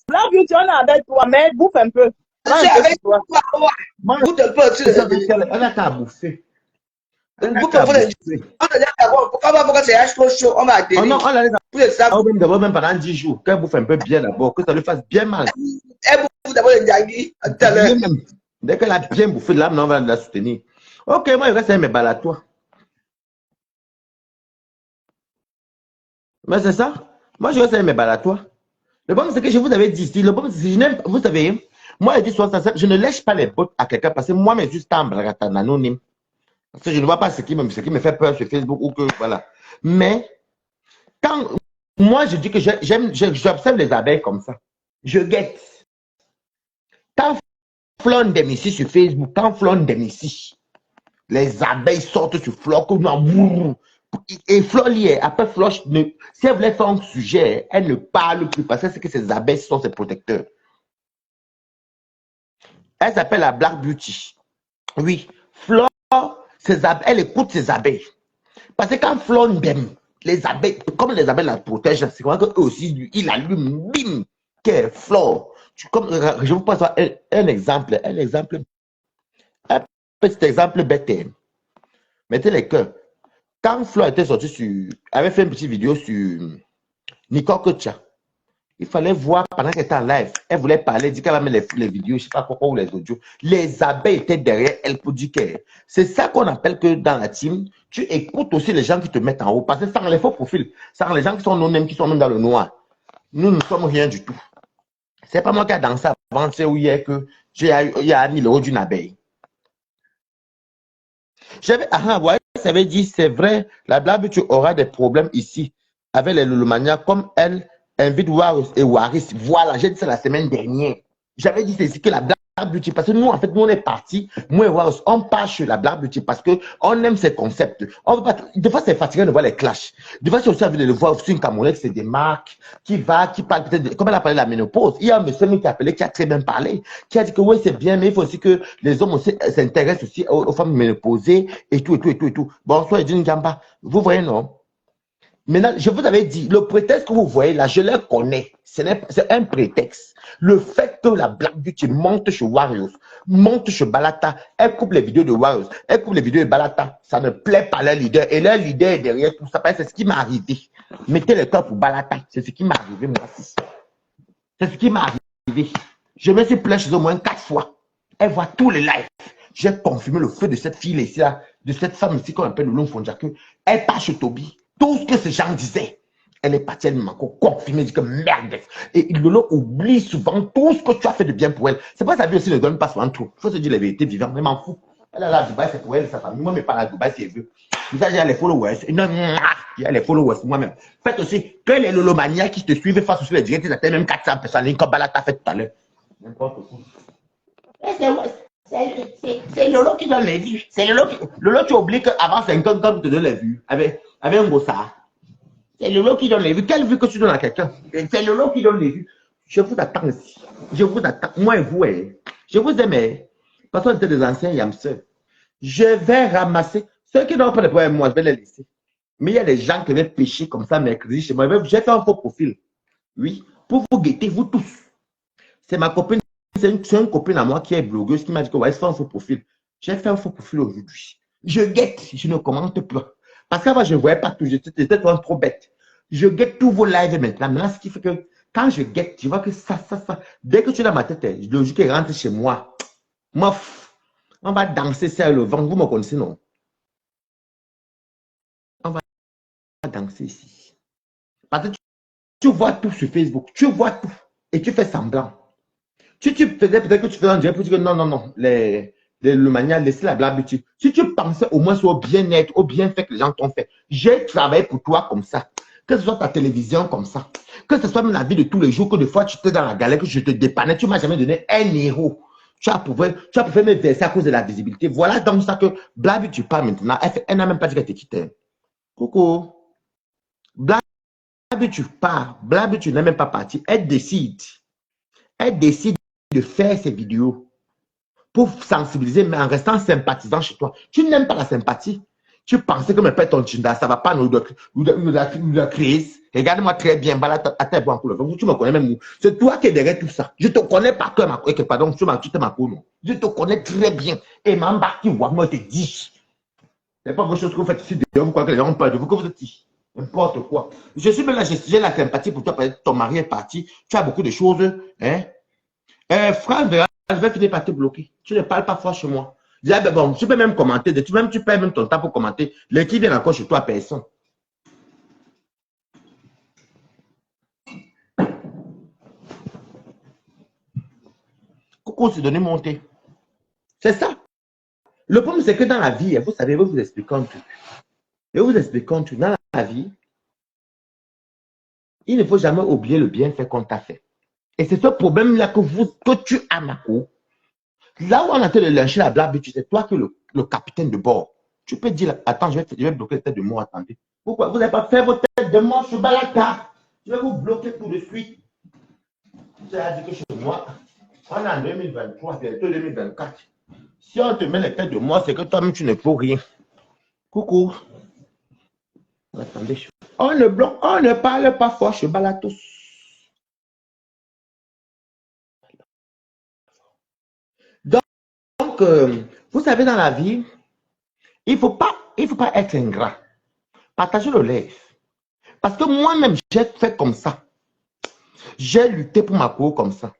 Black Beauty, on est avec toi, mais bouffe un peu. Je suis avec toi. Bouffe un peu. On a qu'à bouffer. Bouffe un peu. Pourquoi c'est trop chaud? On va adhérer. Non, on la d'abord même pendant 10 jours. Qu'elle bouffe un peu bien d'abord, que ça lui fasse bien mal. Elle bouffe d'abord le Djangui. Tout à l'heure. Dès qu'elle a bien bouffé de l'âme, on va la soutenir. Ok, moi, il reste mes balles à toi. Mais c'est ça. Moi, je reste mes balles à toi. Le bon, c'est que je vous avais dit ici, le bon, c'est que vous savez, moi, je dis souvent ça, je ne lèche pas les bottes à quelqu'un parce que moi, je suis un anonyme. Parce que je ne vois pas ce qui me fait peur sur Facebook ou que, voilà. Mais, quand moi, je dis que j'observe les abeilles comme ça, je guette. Quand Flon d'aime ici sur Facebook, quand Flon d'aime ici, les abeilles sortent sur Flon comme un et Flor lié, après Flor, si elle voulait faire un sujet, elle ne parle plus parce que c'est que ces abeilles sont ses protecteurs. Elle s'appelle la Black Beauty. Oui, Flor, elle écoute ses abeilles. Parce que quand Flor d'aime, les abeilles, comme les abeilles la protègent, c'est vrai qu'eux aussi, il allume, bim, que Flor. Je vous passe un exemple, un petit exemple bête. Mettez les cœurs. Quand Flo était sorti avait fait une petite vidéo sur Nicole Kocha, il fallait voir pendant qu'elle était en live. Elle voulait parler, elle dit qu'elle va mettre les vidéos, je ne sais pas pourquoi, ou les audios. Les abeilles étaient derrière elle pour dire que c'est ça qu'on appelle que dans la team, tu écoutes aussi les gens qui te mettent en haut. Parce que sans les faux profils, sans les gens qui sont non-mêmes, qui sont même dans le noir, nous ne sommes rien du tout. C'est pas moi qui ai dansé avant, c'est où il y a que il y a 1000 € d'une abeille. Ouais, ça veut dire, c'est vrai, la Black Beauty aura des problèmes ici avec les Lulumania, comme elle invite Warus et Waris. Voilà, j'ai dit ça la semaine dernière. J'avais dit c'est ici que la Black Beauty, parce que nous, en fait, nous, on est partis, moi et Warus, on part sur la Black Beauty parce qu'on aime ces concepts. Des fois, c'est fatigant de voir les clashs. Des fois, c'est aussi envie de le voir sur une Camerounaise, c'est des marques, qui parle peut-être, comme elle a parlé de la ménopause. Il y a un monsieur qui a appelé, qui a très bien parlé, qui a dit que oui, c'est bien, mais il faut aussi que les hommes aussi s'intéressent aussi aux femmes ménopausées et tout. Bonsoir, Edine Gamba. Vous voyez, non? Maintenant, je vous avais dit, le prétexte que vous voyez là, je le connais. C'est un prétexte. Le fait que la Black Beauty monte chez Warriors, monte chez Balata, elle coupe les vidéos de Warriors, elle coupe les vidéos de Balata, ça ne plaît pas à leur leader. Et leur leader est derrière tout ça. C'est ce qui m'est arrivé. Mettez le cœur pour Balata. C'est ce qui m'est arrivé, moi aussi. C'est ce qui m'est arrivé. Je me suis plaint chez eux au moins 4 fois. Elle voit tous les lives. J'ai confirmé le feu de cette fille ici, là, de cette femme ici qu'on appelle Lulum Fonjaku. Elle part chez Toby. Tout ce que ces gens disaient, elle est partie, elle m'a encore confirmé, dit que merde. Et Lolo oublie souvent tout ce que tu as fait de bien pour elle. C'est pas sa vie aussi ne donne pas souvent tout. Il faut se dire la vérité vivante, mais m'en fous. Elle est là à Dubaï, c'est pour elle, sa famille. Moi, mais pas à Dubaï, si elle veut. Vous avez les followers. Non, il y a les followers moi-même. Faites aussi que les Lolomania qui te suivent face sur les directs, ils atteignent même 400 personnes, comme Balata fait tout à l'heure. N'importe quoi. C'est Lolo qui donne les vues. C'est Lolo, tu oublies qu'avant 50 ans, tu te donnes les vues. Avec un gossard. C'est Lolo qui donne les vues. Quelle vue que tu donnes à quelqu'un? C'est Lolo qui donne les vues. Je vous attends ici. Je vous attends. Moi et vous, je vous aime. Parce qu'on était des anciens yamseurs. Je vais ramasser. Ceux qui n'ont pas de problème, moi, je vais les laisser. Mais il y a des gens qui viennent pêcher comme ça mercredi chez moi. J'ai fait un faux profil. Oui. Pour vous guetter, vous tous. C'est ma copine c'est une copine à moi qui est blogueuse qui m'a dit que ouais, c'est un faux profil. J'ai fait un faux profil aujourd'hui. Je guette, je ne commente plus. Parce qu'avant, je ne voyais pas tout, j'étais trop bête. Je guette tous vos lives maintenant. Maintenant, ce qui fait que quand je guette, tu vois que ça. Dès que tu es dans ma tête, le jour qu'il rentre chez moi, on va danser sur le vent. Vous me connaissez, non? On va danser ici. Parce que tu vois tout sur Facebook, tu vois tout et tu fais semblant. Si tu faisais peut-être que tu faisais un direct pour dire que non, le manière, laissez la blague. Si tu pensais au moins au bien-être, au bienfait que les gens t'ont fait, j'ai travaillé pour toi comme ça. Que ce soit ta télévision comme ça, que ce soit même la vie de tous les jours, que des fois tu étais dans la galère, que je te dépannais, tu ne m'as jamais donné un euro. Tu as pouvé me verser à cause de la visibilité. Voilà donc ça que Blabi, tu parles maintenant. Elle n'a même pas dit qu'elle te quittait. Coucou. Blabi, tu pars. Blabi, tu n'es même pas parti. Elle décide. Elle décide de faire ses vidéos pour sensibiliser, mais en restant sympathisant chez toi. Tu n'aimes pas la sympathie. Tu pensais que me père ton Tinda, ça ne va pas nous la crise. Regarde-moi très bien. Tu me connais même. C'est toi qui es derrière tout ça. Je te connais par cœur, pardon, tu t'es ma non. Je te connais très bien. Et Mamba qui voit, moi, je te dis. Ce n'est pas quelque chose que vous faites ici. Vous croyez que les gens ont peur de vous, que vous êtes ici. N'importe quoi. Je suis même là, j'ai la sympathie pour toi. Ton mari est parti. Tu as beaucoup de choses. Hein? Frère, je vais finir par te bloquer. Tu ne parles pas fort chez moi. Je dis, bon, tu peux même commenter. Tu perds même ton temps pour commenter. L'équipe vient encore chez toi, personne. Coucou, c'est donné monter. C'est ça. Le problème, c'est que dans la vie, vous savez, vous expliquez un truc. Je vous explique un truc. Dans la vie, il ne faut jamais oublier le bienfait qu'on t'a fait. Et c'est ce problème-là que tu as, Marco. Là où on a été le lyncher la blague, c'est toi qui es le capitaine de bord. Tu peux dire, attends, je vais bloquer la tête de mort, attendez. Pourquoi vous n'avez pas fait votre tête de mort sur Balaka? Je vais vous bloquer tout de suite. J'ai dit que chez moi, on est en 2023, bientôt 2024. Si on te met les têtes de mort, c'est que toi-même, tu ne peux rien. Coucou. Attendez. On ne bloque, on ne parle pas fort chez Balatos. Donc, vous savez, dans la vie, il ne faut pas être ingrat. Partagez le live. Parce que moi-même, j'ai fait comme ça. J'ai lutté pour ma cour comme ça.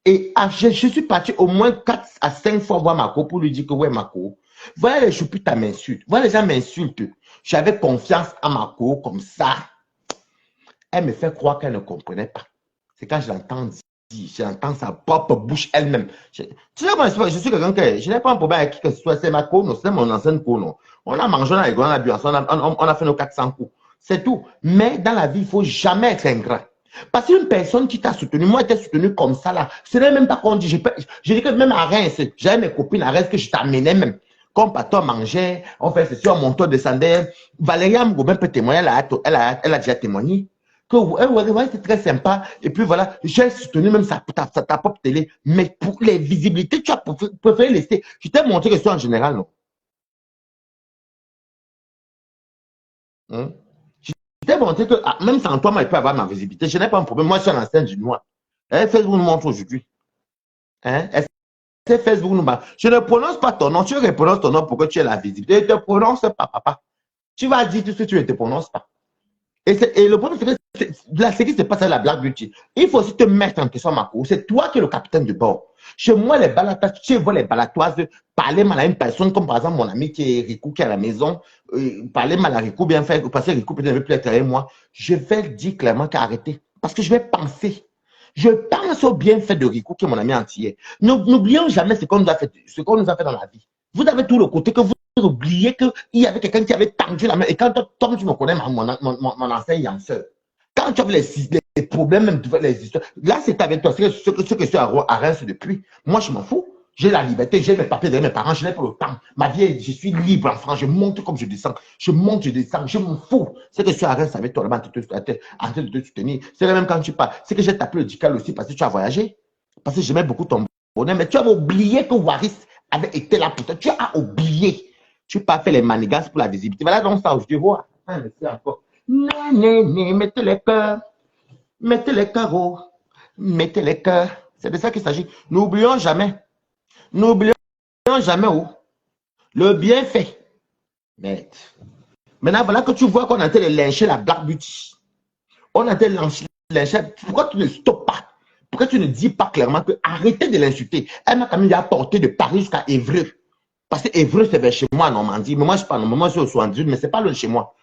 Et je suis parti au moins 4 à 5 fois voir ma cour pour lui dire que ouais, ma cour. Voilà les choupites m'insultent. Voilà les gens m'insultent. J'avais confiance en ma cour comme ça. Elle me fait croire qu'elle ne comprenait pas. C'est quand je l'entends dire. J'entends sa propre bouche elle-même. Tu sais comment je suis quelqu'un que je n'ai pas un problème avec qui que ce soit. C'est ma cour, c'est mon ancienne cour. On a mangé, on a rigolé, on a bu ensemble, on a fait nos 400 coups. C'est tout. Mais dans la vie, il ne faut jamais être ingrat. Parce qu'une personne qui t'a soutenu, moi, j'étais soutenu comme ça là. Ce n'est même pas qu'on dit. Je dis que même à Reims, j'avais mes copines à Reims que je t'amenais même. Comme Pato mangeait, on fait ceci, on montait, on descendait. Valérie Amgoubin peut témoigner, elle a déjà témoigné. C'est très sympa. Et puis voilà, j'ai soutenu même ta propre télé. Mais pour les visibilités, tu as préféré laisser. Je t'ai montré que c'est en général, non? Je t'ai montré que même sans toi, moi, je peux avoir ma visibilité. Je n'ai pas un problème. Moi, je suis un ancien du noir. Facebook nous montre aujourd'hui. C'est Facebook nous montre. Je ne prononce pas ton nom. Tu prononces ton nom pour que tu aies la visibilité. Je ne te prononce pas, papa. Tu vas dire tout ce que tu ne te prononces pas. Et le problème, c'est que la série, c'est pas ça la blague beauty. Il faut aussi te mettre en question, Marco. C'est toi qui es le capitaine de bord. Chez moi, les balatoises, tu vois les balatoises parler mal à une personne, comme par exemple mon ami qui est Rico, qui est à la maison, parler mal à Rico, bien faire, parce que Rico peut-être ne veut plus être avec moi. Je vais dire clairement qu'arrêtez. Parce que je vais penser. Je pense au bienfait de Rico, qui est mon ami entier. N'oublions jamais ce qu'on nous a fait dans la vie. Vous avez tout le côté que vous oubliez qu'il y avait quelqu'un qui avait tendu la main. Et quand toi, tu me connais, mon ancien yanceur, quand tu avais les problèmes, même les histoires, là, c'est avec toi. C'est ce que je suis à Reims depuis. Moi, je m'en fous. J'ai la liberté, j'ai mes papiers de mes parents, je n'ai pas le temps. Ma vie, je suis libre en France, je monte comme je descends. Je monte, je descends, je m'en fous. C'est que je suis à Reims avec toi, là-bas, en train de te soutenir. C'est même quand tu pars. C'est que j'ai tapé le dical aussi parce que tu as voyagé. Parce que j'aimais beaucoup ton bonheur. Mais tu avais oublié que Waris avait été là pour toi. Tu as oublié. Tu n'as pas fait les manigances pour la visibilité. Voilà donc ça, je vois. Ah, mais c'est encore. Mettez les cœurs. Mettez les cœurs. Mettez les cœurs. C'est de ça qu'il s'agit. N'oublions jamais où le bienfait. Mais maintenant, voilà que tu vois qu'on a été lyncher la Black Beauty. On a été lyncher. Pourquoi tu ne stoppes pas? Pourquoi tu ne dis pas clairement que arrêtez de l'insulter? Elle m'a quand même apporté de Paris jusqu'à Évreux. Parce que Évreux, c'est vers chez moi, en Normandie. Mais moi, je suis pas en Normandie, moi, je suis au 78, mais c'est pas loin de chez moi.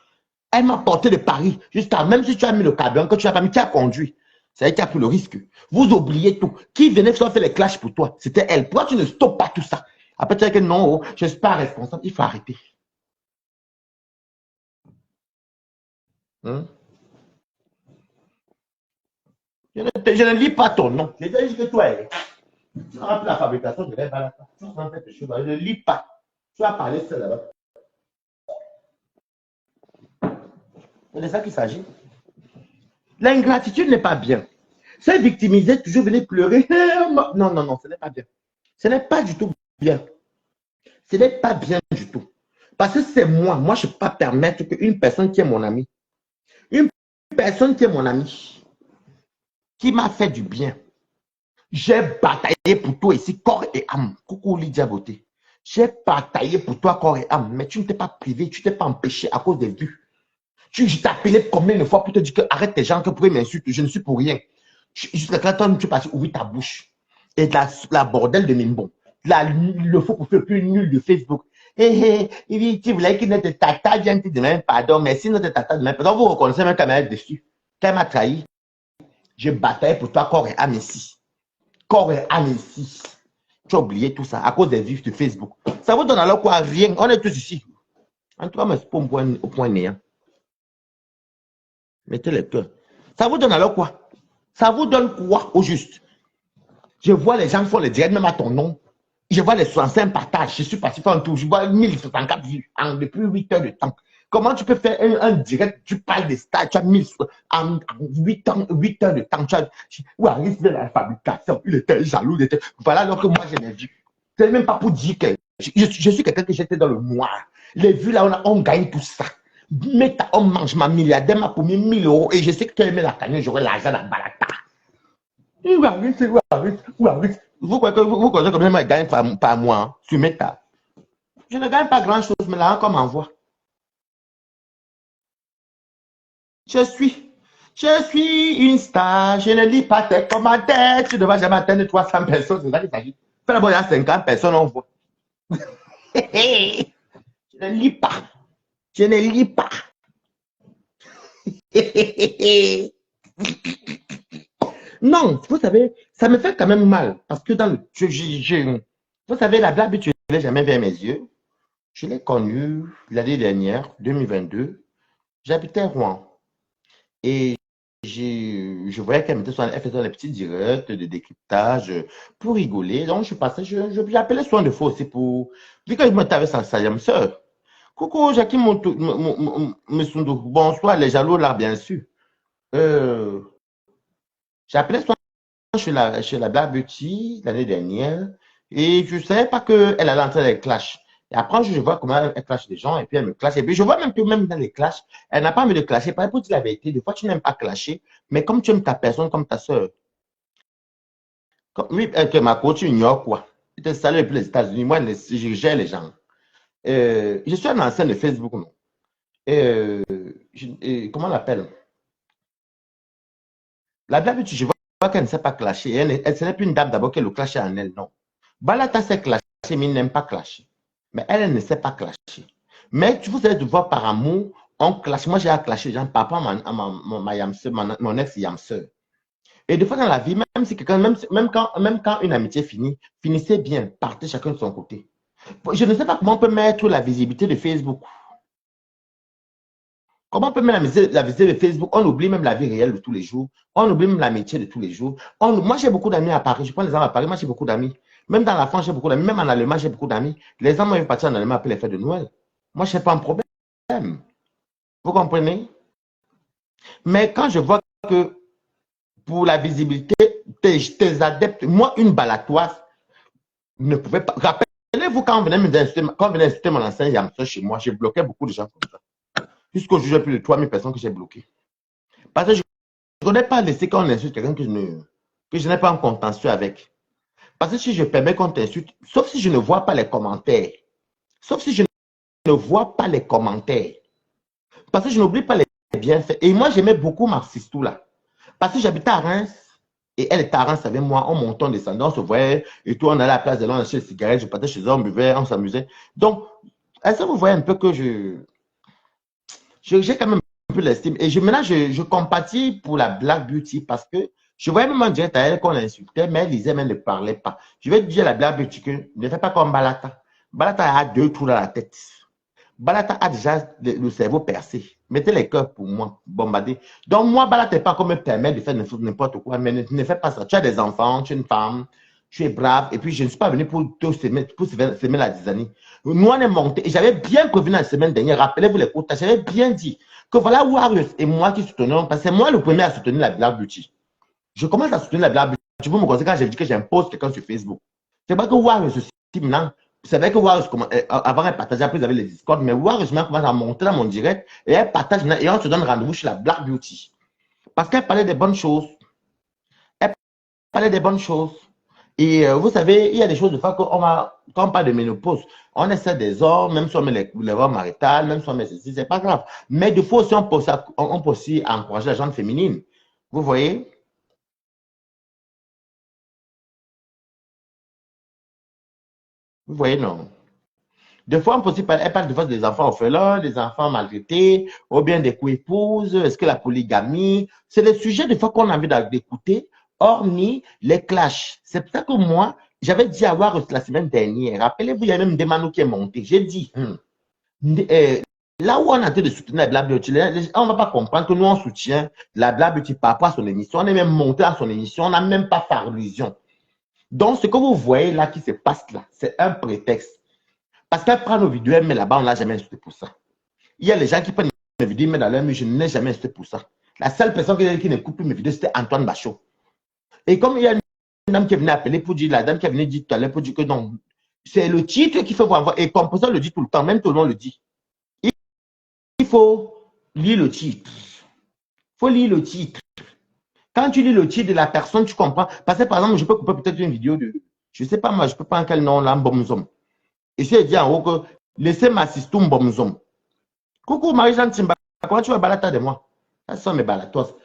Elle m'a porté de Paris jusqu'à, même si tu as mis le carburant, que tu n'as pas mis, qui a conduit. C'est elle qui a pris le risque. Vous oubliez tout. Qui venait faire les clashs pour toi? C'était elle. Pourquoi tu ne stoppes pas tout ça? Après, tu dis que non, je ne suis pas responsable. Il faut arrêter. Hein? Je ne lis pas ton nom. Je dis que toi, tu as rappelé la fabrication de l'embalaka. Tu as fait des choses. Je ne lis pas. Tu as parlé ça là-bas. C'est de ça qu'il s'agit. L'ingratitude n'est pas bien. C'est victimiser, toujours venir pleurer. Non, non, non, ce n'est pas bien. Ce n'est pas du tout bien. Ce n'est pas bien du tout. Parce que c'est moi. Moi, je ne peux pas permettre qu'une personne qui est mon ami, une personne qui est mon ami, qui m'a fait du bien, j'ai bataillé pour toi ici, corps et âme. Coucou Lydia Beauté. J'ai bataillé pour toi, corps et âme, mais tu ne t'es pas privé, tu ne t'es pas empêché à cause des vues. Je t'ai appelé combien de fois pour te dire que arrête tes gens que pour m'insulter, je ne suis pour rien. Jusqu'à quand tu es parti ouvrir ta bouche. Et la bordel de Mimbo. Le faux pour faire plus nul de Facebook. Tu voulais que notre tata vienne te demander pardon, mais si notre tata demande pardon, vous reconnaissez même qu'elle m'a dessus. Qu'elle m'a trahi. Je bataille pour toi, corps et âme ici. Corps et âme ici. Tu as oublié tout ça à cause des vues de Facebook. Ça vous donne alors quoi? Rien. On est tous ici. En tout cas, mais c'est pas au point néant. Mettez les cœurs. Ça vous donne alors quoi? Ça vous donne quoi au juste? Je vois les gens font les directs même à ton nom. Je vois les 65 partages. Je suis parti faire un tour. Je vois 1064 vues depuis 8 heures de temps. Comment tu peux faire un direct? Tu parles des stars, tu as 1000 en 8 heures de temps. Où arrive la fabrication? Il était jaloux. Voilà alors que moi je l'ai vu. Ce n'est même pas pour dire que je suis quelqu'un que j'étais dans le noir. Les vues là, on gagne tout ça. Mais on mange ma milliardaire m'a promis 1000 € et je sais que tu as aimé la cagnotte, j'aurai l'argent dans Balata. Vous croyez que je gagne par mois hein, sur Meta? Je ne gagne pas grand chose, mais là, comme envoi. Je suis une star, je ne lis pas tes commentaires, tu ne vas jamais atteindre 300 personnes, c'est ça qu'il s'agit. Fais d'abord, il y a 50 personnes, on voit. Je ne lis pas. Je ne lis pas. Non, vous savez, ça me fait quand même mal. Parce que dans le... vous savez, la blague, tu ne l'as jamais vers mes yeux. Je l'ai connue l'année dernière, 2022. J'habitais Rouen. Et je voyais qu'elle faisait des petits directs de décryptage pour rigoler. Donc, je passais, j'appelais soin de faux aussi pour... Vu que je me t'avais sa yam sœur. Coucou, Jackie Moussundou. Bonsoir, les jaloux là, bien sûr. J'appelais soin chez la Black Beauty l'année dernière et je ne savais pas qu'elle allait entrer dans les clashs. Et après, je vois comment elle clash des gens et puis elle me clash. Et puis, je vois même que même dans les clashs, elle n'a pas envie de clasher. Pas pour dire la vérité, des fois, tu n'aimes pas clasher, mais comme tu aimes ta personne comme ta soeur. Oui, que ma coach, tu ignores quoi. Je te salue depuis les États-Unis. Moi, je gère les gens. Je suis un ancien de Facebook, non? Comment on l'appelle? La Black Beauty, je vois qu'elle ne sait pas clasher. Elle, ce n'est plus une dame d'abord qu'elle le clash en elle, non. Balata sait clasher, mais il n'aime pas clasher. Mais elle ne sait pas clasher. Mais vous allez devoir par amour, on clash. Moi, j'ai à clasher les gens par rapport à mon ex-yamseur. Et des fois dans la vie, même si quelqu'un, même quand une amitié finit, finissez bien, partez chacun de son côté. Je ne sais pas comment on peut mettre la visibilité de Facebook. Comment on peut mettre la visibilité de Facebook? On oublie même la vie réelle de tous les jours. On oublie même l'amitié de tous les jours. Moi, j'ai beaucoup d'amis à Paris. Je prends les gens à Paris. Moi, j'ai beaucoup d'amis. Même dans la France, j'ai beaucoup d'amis. Même en Allemagne, j'ai beaucoup d'amis. Les gens vont partir en Allemagne après les fêtes de Noël. Moi, je n'ai pas un problème. Vous comprenez? Mais quand je vois que pour la visibilité, tes adeptes, moi, une balatoise ne pouvait pas. Rappelez-vous quand on venait d'insulter mon ancien Yamso chez moi, j'ai bloqué beaucoup de gens comme ça. Jusqu'aujourd'hui, j'ai plus de 3000 personnes que j'ai bloquées. Parce que je ne connais pas laisser quand on insulte quelqu'un que que je n'ai pas un contentieux avec. Parce que si je permets qu'on t'insulte, sauf si je ne vois pas les commentaires, sauf si je ne vois pas les commentaires, parce que je n'oublie pas les bienfaits. Et moi, j'aimais beaucoup Marxistou là. Parce que j'habitais à Reims, et elle était à Reims avec moi, on montait, on descendait, on se voyait, et tout, on allait à la place de l'on achetait des cigarettes, je partais chez eux, on buvait, on s'amusait. Donc, est-ce que vous voyez un peu que j'ai quand même un peu l'estime. Et maintenant, je compatis pour la Black Beauty parce que je voyais même en direct à elle qu'on l'insultait, mais elle lisait, mais elle ne parlait pas. Je vais te dire à la Black Beauty que ne fais pas comme Balata. Balata a 2 trous dans la tête. Balata a déjà le cerveau percé. Mettez les cœurs pour moi, bombardé. Donc, moi, Balata n'est pas comme me permet de faire n'importe quoi, mais ne fais pas ça. Tu as des enfants, tu es une femme, tu es brave, et puis je ne suis pas venu pour te semer la zizanie. Nous, on est monté, et j'avais bien prévenu la semaine dernière, rappelez-vous les quotas, j'avais bien dit que voilà Warriors et moi qui soutenons, parce que c'est moi le premier à soutenir la Black Beauty. Je commence à soutenir la Black Beauty. Vous me connaissez quand j'ai dit que j'impose quelqu'un sur Facebook. C'est pas que Warriors se stime, non. C'est vrai que Warriors, avant elle partageait, après ils avaient les Discord, mais Warriors commence à monter dans mon direct, et elle partage, et on se donne rendez-vous chez la Black Beauty. Parce qu'elle parlait des bonnes choses. Elle parlait des bonnes choses. Et vous savez, il y a des choses de fois quand on parle de ménopause, on essaie des hommes, même si on met les robes maritales, même si on met ceci, c'est pas grave. Mais de fois aussi, on peut aussi encourager la gente féminine. Vous voyez? Vous voyez, non? Des fois, on peut aussi parler, elle parle de fois des enfants orphelins, des enfants maltraités, ou bien des co-épouses, est-ce que la polygamie, c'est des sujets des fois qu'on a envie d'écouter, hormis les clashs. C'est pour ça que moi, j'avais dit à Warriors la semaine dernière, rappelez-vous, il y a même des manos qui est monté. J'ai dit, là où on a été de soutenir la Black Beauty, on ne va pas comprendre que nous, on soutient la Black Beauty par rapport à son émission. On est même monté à son émission, on n'a même pas fait allusion. Donc, ce que vous voyez là qui se passe là, c'est un prétexte. Parce qu'elle prend nos vidéos, elle met là-bas, on ne l'a jamais insulté pour ça. Il y a les gens qui prennent mes vidéos, mais dans leur mais je ne l'ai jamais insulté pour ça. La seule personne qui ne coupe plus mes vidéos, c'était Antoine Bachot. Et comme il y a une dame qui est venue appeler pour dire, la dame qui est venue dire tout à l'heure pour dire que non, c'est le titre qu'il faut voir. Et Composant le dit tout le temps, même tout le monde le dit. Il faut lire le titre. Il faut lire le titre. Quand tu lis le titre de la personne, tu comprends. Parce que par exemple, je peux couper peut-être une vidéo de, je ne sais pas moi, je peux prendre quel nom là, Mbomzom. Et si elle dit en haut que laissez m'assister Mbomzom. Coucou Marie-Jeanne Timba, comment tu vas balata de moi? Ça sont mes balatos.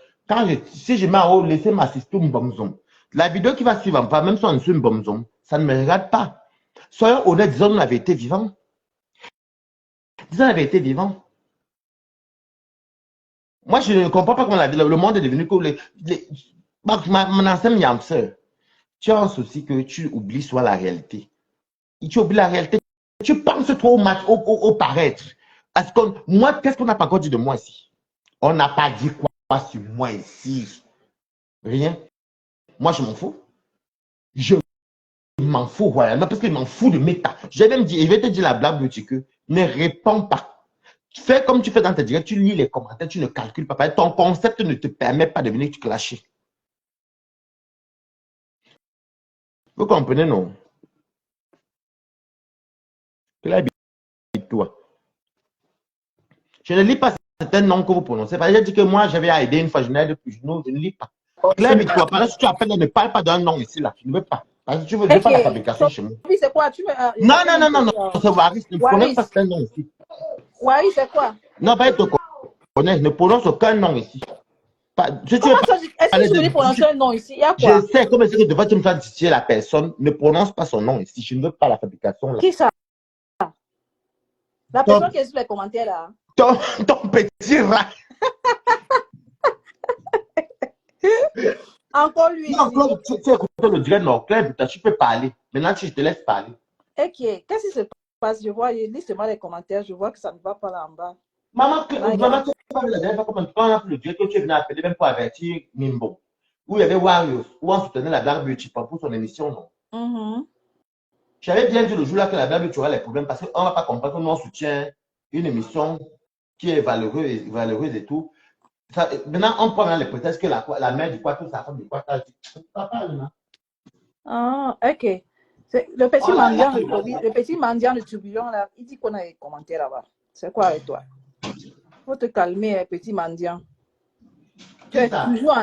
Si je mets en haut, laissez m'assister Mbomzom. La vidéo qui va suivre, même si on suit Mbomzom, ça ne me regarde pas. Soyons honnêtes, disons la vérité vivant. Disons la vérité vivant. Moi, je ne comprends pas comment le monde est devenu cool. Mon ancien Yamseur, tu as un souci que tu oublies soit la réalité. Tu oublies la réalité. Tu penses trop au match, au paraître. Moi, qu'est-ce qu'on n'a pas encore dit de moi ici? On n'a pas dit quoi sur moi ici? Rien. Moi, je m'en fous. Je m'en fous royalement parce que je m'en fous de méta. J'ai même dit, et je vais te dire la Black Beauty que ne réponds pas. Fais comme tu fais dans tes directs, tu lis les commentaires, tu ne calcules pas. Ton concept ne te permet pas de venir te clasher. Vous comprenez, non? Toi. Je ne lis pas certains noms que vous prononcez. J'ai dit que moi, j'avais à aider une fois, je ne lis pas. Claire Victoire, par exemple, si tu appelles, ne parle pas d'un nom ici, là. Je ne veux pas. Parce que tu ne veux pas la fabrication chez moi. C'est quoi? Non, c'est Waris. Ne prononce pas certains noms ici. Waris, c'est quoi? Non, pas te connaître. Ne prononce aucun nom ici. Est-ce que je vais prononcer un nom ici? Il y a quoi? Je sais, comme est-ce que devant tu me faire titiller la personne, ne prononce pas son nom ici. Je ne veux pas la fabrication là. Qui ça? La personne qui est sur les commentaires là. Ton petit rat. Encore lui. Non, Claude, tu écoutes le direct, non, Claire, tu peux parler. Maintenant, je te laisse parler. Ok, qu'est-ce qui se passe? Je vois, il lit seulement les commentaires, je vois que ça ne va pas là en bas. Maman, tu as vu la dernière fois comment tu as le direct que tu es venu appeler même pour avertir Nimbo. Où il y avait Warriors, où on soutenait la Black Beauty pour son émission, non? J'avais bien dit le jour-là que la Black Beauty aura les problèmes parce qu'on ne va pas comprendre que nous on soutient une émission qui est valeureuse et tout. Ça, maintenant, on prend les prétextes que la mère du Quato, sa femme du Quato, ah, ok. Le petit mendiant de tourbillon, là, il dit qu'on a des commentaires là-bas. C'est quoi avec toi? Faut te calmer, petit mendiant. Tu es toujours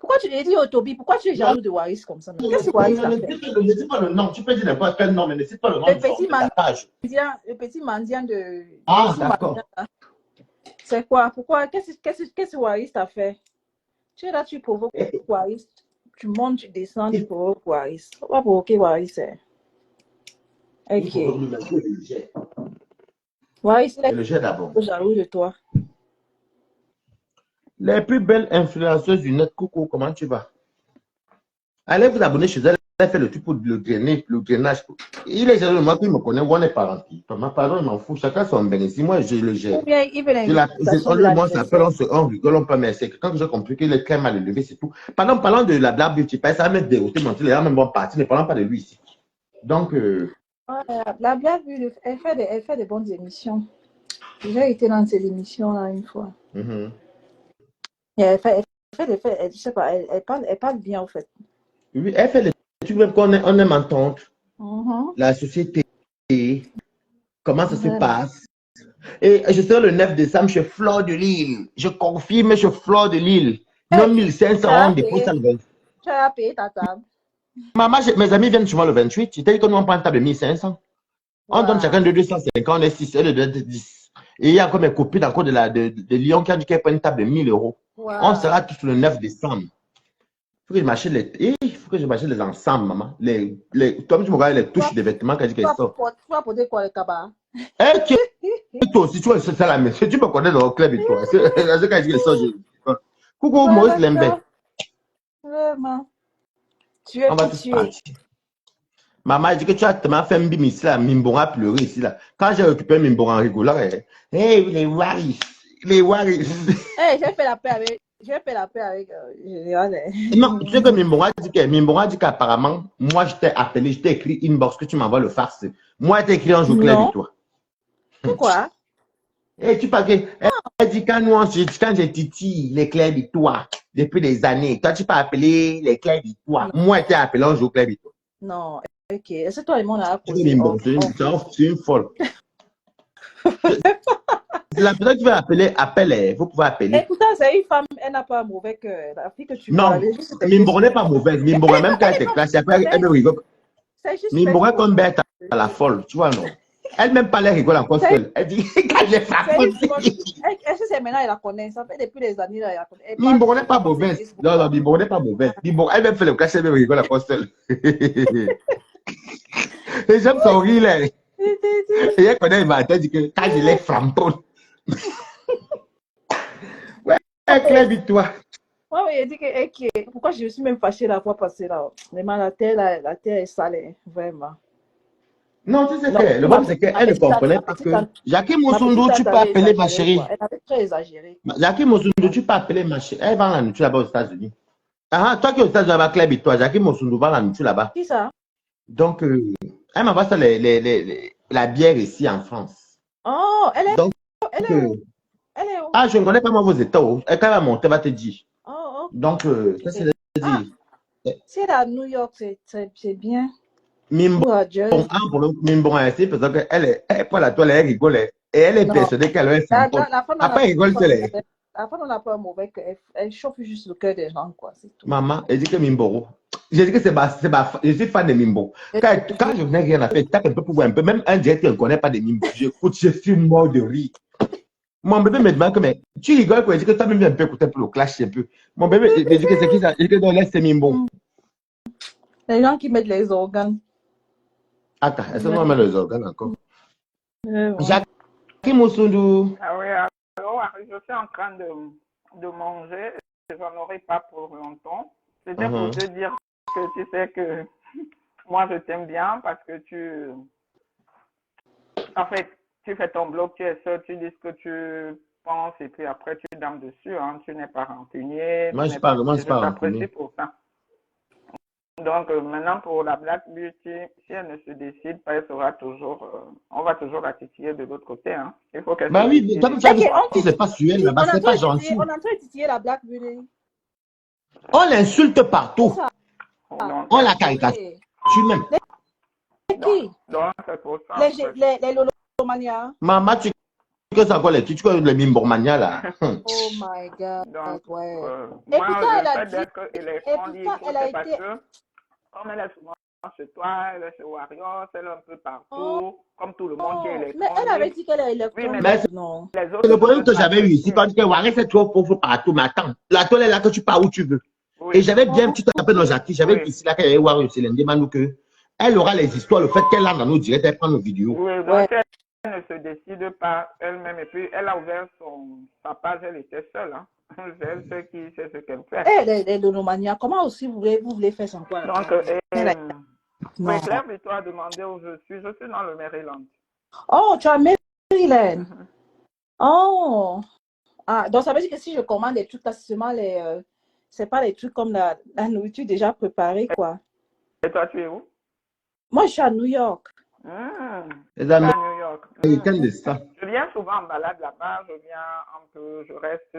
Pourquoi tu dis au Toby, pourquoi tu es jaloux de Waris comme ça? Qu'est-ce que Waris a fait? Ne dis pas le nom. Tu peux dire n'importe quel nom, mais ne cite pas le nom de ta page. Le petit mendiant de... Ah, d'accord. C'est quoi? Pourquoi? Qu'est-ce que Waris t'a fait? Tu es là, tu provoques Waris. Tu montes, tu descends, tu provoques Waris. On va provoquer Waris. Ok. Waris, il est jaloux de toi. Les plus belles influenceuses du net, coucou, comment tu vas? Allez vous abonner chez elle, elle fait le truc pour le drainage. Il est jaloux de moi, qu'il me connaît, on est parents. Pardon, je m'en fous, chacun son bénéfice. Moi, je le gère. Ou bien, il veut Moi, ça s'appelle, on rigole, on peut, mais c'est que quand j'ai compris qu'il est très mal élevé, c'est tout. Parlant de la Black Beauty, ça va me dérouter, mentir, les gens même vont partir, ne parlons pas de lui ici. Donc, la Black Beauty, elle fait des bonnes émissions. J'ai été dans ces émissions-là une fois. Et je sais pas, elle parle bien en fait. Oui, elle fait les trucs même qu'on aime entendre. La société, comment ça se passe. Et je serai le 9 décembre chez Fleur de Lille. Je confirme chez Fleur de Lille. 9500, on dépose ça le 20. Tu as payé ta table. Maman, mes amis viennent chez moi le 28. Tu t'as dit qu'on prend une table de 1500. On donne chacun de 250, on est 6, elle est de 10. Et il y a encore mes copines encore de Lyon qui ont dit qu'elles prennent une table de 1000 €. On sera tous le 9 décembre. Il faut que je m'achète les ensembles, maman. Comme tu me regardes les touches des vêtements quand je dis qu'elles sortent. Tu vas porter quoi, le cabas? Toi aussi, tu vois, c'est ça la même. Tu me connais dans le club et toi. C'est quand je dis qu'elles sortent. Coucou, Maurice Lembe. Vraiment. Tu es pitié. Maman, elle dit que tu as tellement fait un bim ici, là. Mimbora a pleuré ici, là. Quand j'ai occupé Mimbora en rigolant, les Waris. Les Waris. J'ai fait la paix avec. Général. Non, tu sais que Mimbora dit qu'apparemment, moi, je t'ai appelé, je t'ai écrit inbox que tu m'envoies le farce. Moi, je t'ai écrit un jour clair avec toi. Pourquoi? Tu parles que. Elle dit quand j'ai titi les clairs de toi depuis des années, toi, tu peux appeler les clairs de toi. Moi, je t'ai appelé un jour clair de toi. Non, ok. Est-ce que toi et moi, on a c'est une folle. La personne qui veut appeler, appelle. Vous pouvez appeler. Et pourtant, c'est une femme, elle n'a pas un mauvais cœur. La fille que tu non, Mimbora n'est pas mauvaise. Mimbora, même quand elle était classe, elle me rigole. Mimbora comme bête à la folle, tu vois, non? Elle-même pas elle rigole encore seule. Elle dit, quand j'ai frappé. Est-ce que c'est maintenant, elle la connaît? Ça fait depuis des années, elle la connaît. Mimbora n'est pas mauvaise. Non, Mimbora n'est pas mauvaise. Mimbora, elle-même fait le clash, elle me rigole encore seule. Et j'aime son rire, là. Et elle connaît, il m'a dit que quand je l'ai frappé. Ouais, Claire, dis-toi. Oui, il dit que pourquoi je suis même fâchée la fois passée là. Vraiment, la terre est salée, vraiment. Non, tu sais que le problème, c'est qu'elle ne comprenait pas que. Jackie Moussoundou, tu peux appeler ma chérie. Elle avait très exagéré. Jackie Moussoundou, tu peux appeler ma chérie. Elle vend la nourriture là-bas aux États-Unis. Ah, toi qui es aux États-Unis là-bas, Claire, toi, Jackie Moussoundou vend la nourriture là-bas. Qui ça? Donc, elle m'envoie ça, la bière ici en France. Oh, elle est. Donc, elle est où? Ah, je ne connais pas moi vos états. Quand elle va monter, elle va te dire. Oh, okay. Donc, ça c'est dire. Si elle est à New York, c'est bien. Mimbora ici, parce qu'elle est pas la toile, elle rigole. Et elle est persuadée qu'elle va faire. Après, elle rigole, c'est la femme, on n'a pas un mauvais cœur. Elle chauffe juste le cœur des gens, quoi. C'est tout. Maman, elle dit que Mimboro. J'ai dit que je suis fan de Mimbo. Quand je n'ai rien à faire, tape un peu pour voir un peu. Même un direct qui ne connaît pas de Mimbo. J'écoute, je suis mort de rire. Mon bébé me demande que, mais tu rigoles, quoi. Je dis que toi même un peu écouter pour le clash un peu. Mon bébé, je dis que c'est qui ça? Je dis que non, laisse c'est Mimbo. Les gens qui mettent les organes. Attends, est-ce qu'on met les organes encore? Jackie Moussoundou. Ah oui, alors, je suis en train de manger. Je n'en aurai pas pour longtemps. C'était pour te dire que tu sais que moi, je t'aime bien parce que en fait, tu fais ton blog, tu es seul, tu dis ce que tu penses et puis après, tu dames dessus. Hein. Tu n'es pas rancunier. Moi, je t'apprécie pour ça. Donc, maintenant, pour la Black Beauty, si elle ne se décide pas, elle sera toujours, on va toujours la titiller de l'autre côté. Hein. Il faut qu'elle bah oui, comme ça, c'est pas sur elle, là-bas, c'est pas gentil. On a toujours titiller la Black Beauty. On l'insulte partout. On la caricature même. Qui? Donc, c'est pour ça. Les lolomanias. Maman, tu que c'est encore les trucs, les Mimbomania là. Oh my God, Donc, ouais. Et moi, pourtant, elle le a fait dit, d'être et éléphant libre, pourtant, elle a c'est parce été, que, comme elle est souvent chez toi, elle est chez Warriors, elle est un peu oh, partout, comme tout le monde qui est mais éléphant elle avait libre. dit qu'elle est Oui, électron mais Mais libre, non. les c'est autres le ne problème veulent que pas j'avais eu ici, crescer. quand tu dis Warren, c'est trop pauvre partout, mais attends, la toile est là que tu pars où tu veux. Et Oui, j'avais bien, Oh, tu te rappelles dans Jackie, j'avais dit oui, ici, là, quand il y avait Warren, c'est demande que elle aura les histoires, le fait qu'elle a dans nos directs, elle prend nos vidéos. oui. Donc, ouais. elle ne se décide pas elle-même. Et puis, elle a ouvert sa page, elle était seule. Hein. Elle sait ce qu'elle fait. Eh, les Lolomania, comment aussi vous voulez faire sans quoi? Donc, Elle a- oui, Non. Claire Victoire a demandé où je suis. Je suis dans le Maryland. Oh, tu as Maryland. Mhm. Oh. Ah, donc ça veut dire que si je commande des trucs, là, c'est seulement c'est pas les trucs comme la nourriture déjà préparée, quoi. Et toi, tu es où? Moi, je suis à New York. Les Je suis à New York. Américains de ça. Je viens souvent en balade là-bas. Je viens un peu, je reste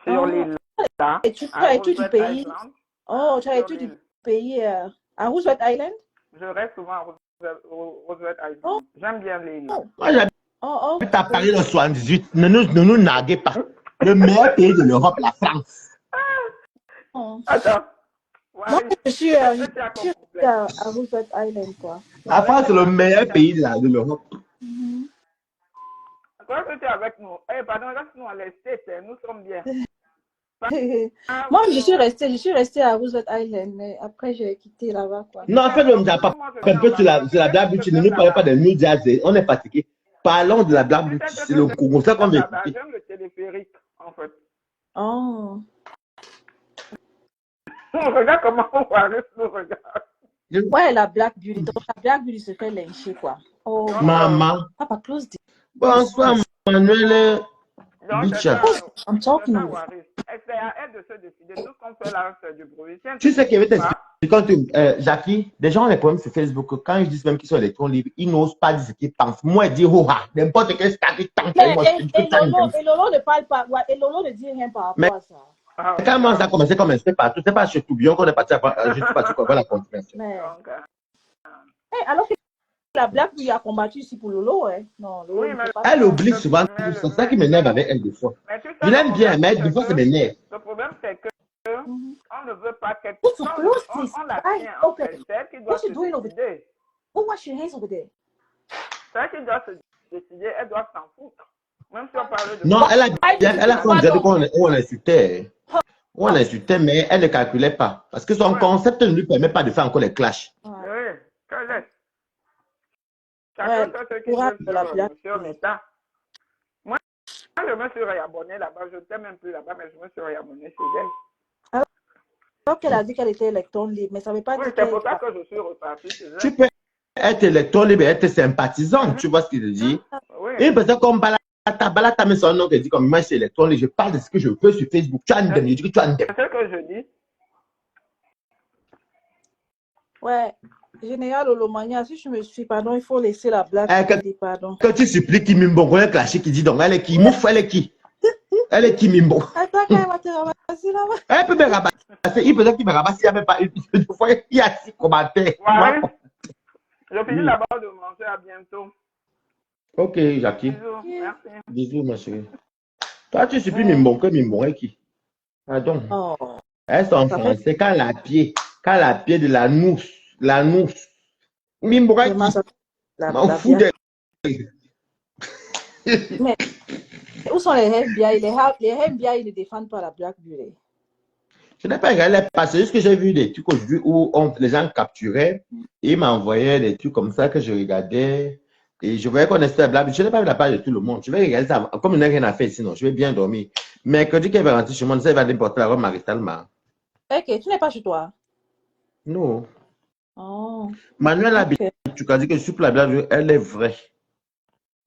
sur Oh, l'île là, et tu à as les trucs du Roosevelt pays. Island. Oh, tu as les Sur trucs du l'île. pays à Roosevelt Island? Je reste souvent à Roosevelt Oh, Island. J'aime bien l'île. Moi, j'habite oh, à Paris dans 78. Ne nous narguez pas. Le meilleur pays de l'Europe, la France. oh. Attends. Moi, Waris, je suis qu'est-ce que tu as comme problème? à Roosevelt Island, quoi. La France, c'est le meilleur pays de l'Europe. Mhm. Toi que tu es avec nous. Eh, pardon, reste-nous à l'estate. Nous sommes bien. Moi, je suis restée à Roosevelt Island, mais après, j'ai quitté là-bas, quoi. Non, en fait, on n'a pas un peu sur la blague, tu ne nous parlez pas de New Jersey. On est fatigué. Parlons de la blague, c'est le comme ça qu'on veut écouter. J'aime le téléphérique, en fait. Oh. Regarde comment on Waris nous regarde. Ouais, la Black Beauty. Donc, la Black Beauty se fait lyncher, quoi. Oh, Maman. Papa, close this. Bonsoir, Manuel. Donc, Bicha. I'm talking c'est ça, with Waris. C'est à elle de se décider. Tout ce qu'on fait là, c'est du bruit. Si elle Tu ne sais qu'il y avait décide des pas, quand Jackie, des gens ont des problèmes sur Facebook. Quand ils disent même qu'ils sont électrons libres, ils n'osent pas dire ce qu'ils pensent. Moi, dire, oh, n'importe quel star qui tente. Mais, et Lolo ne parle pas. Ouais, et Lolo ne dit rien par rapport à ça. Quand moi, ça a commencé comme un step partout, c'est pas chez Toubion qu'on est parti je suis parti pour voir la confirmation. Mais, donc, alors que la Black Beauty a combattu ici pour Lolo, ouais. Non, Lolo oui, ne mais fait pas Elle ça. oublie souvent tout ça. C'est ça qui m'énerve avec elle des fois. mais tu sais, Je l'aime bien, mais des fois, ça m'énerve. le problème, c'est que on ne veut pas qu'elle What's the close this? on la Right, tient en okay. fait. C'est elle qui doit What's se she doing over décider. Oh, wash your hands over there. C'est elle qui doit se décider. Elle doit s'en foutre. Même si on parle de... Non, elle a fait un dialogue où on insultait. Où on insultait, mais elle ne calculait pas. Parce que son concept ne lui permet pas de faire encore les clashs. Oui, qu'elle laisse. Ouais, Chacun fait ce qu'il courage veut de la Black sur Meta. Moi, je me suis réabonné là-bas. Je ne t'aime même plus là-bas, mais je me suis réabonné chez elle. Alors qu'elle a dit qu'elle était électron libre, mais ça ne veut pas Oui, dire c'est qu'elle... pour ça que je suis reparti chez elle. Tu peux être électron libre et être sympathisant. Tu vois ce qu'il dit? Oui. Une personne comme Balata met son nom qui dit comme moi, je suis électron libre. Je parle de ce que je veux sur Facebook. Tu as une demi. Je dis que tu as une demi. C'est ce que je dis. Ouais, Général Olomania, si je me suis, pardon, il faut laisser la Black Beauty, pardon. Quand tu supplies qui Mimbo, on est clashé qui dit donc, elle est qui? Mouf, elle est qui? Elle est qui Mimbo? Attends, qu'elle va te ramasser là-bas. Elle peut me ramasser. Il peut être qu'il me ramasse. Il n'y avait pas une fois. Il y a 6 commentaires. Ouais. Je finis d'abord de manger. À bientôt. Ok, Jackie. Bisous. Merci. Bisous, ma chérie. Toi, tu supplies Mimbo. Que Mimbo est qui? Pardon. Oh. Elles sont en français. Quand la pied de la nousse. La nousse. Mimbo est qui? M'en fous d'elle. Mais où sont les FBI? Les FBI ne défendent pas la Black Beauty. Je n'ai pas regardé les passes, c'est juste que j'ai vu des trucs aujourd'hui où les gens capturaient et ils m'envoyaient des trucs comme ça que je regardais et je voyais qu'on était à blague. Je n'ai pas vu la page de tout le monde. Je vais regarder ça. Comme il n'y a rien à faire sinon, je vais bien dormir. Mais quand je dis qu'elle va rentrer chez moi, ça va n'importe la robe maritale. Ok, tu n'es pas chez toi? Non. Oh. Manuel Okay. tu as dit que je suis pour la blague, elle est vraie.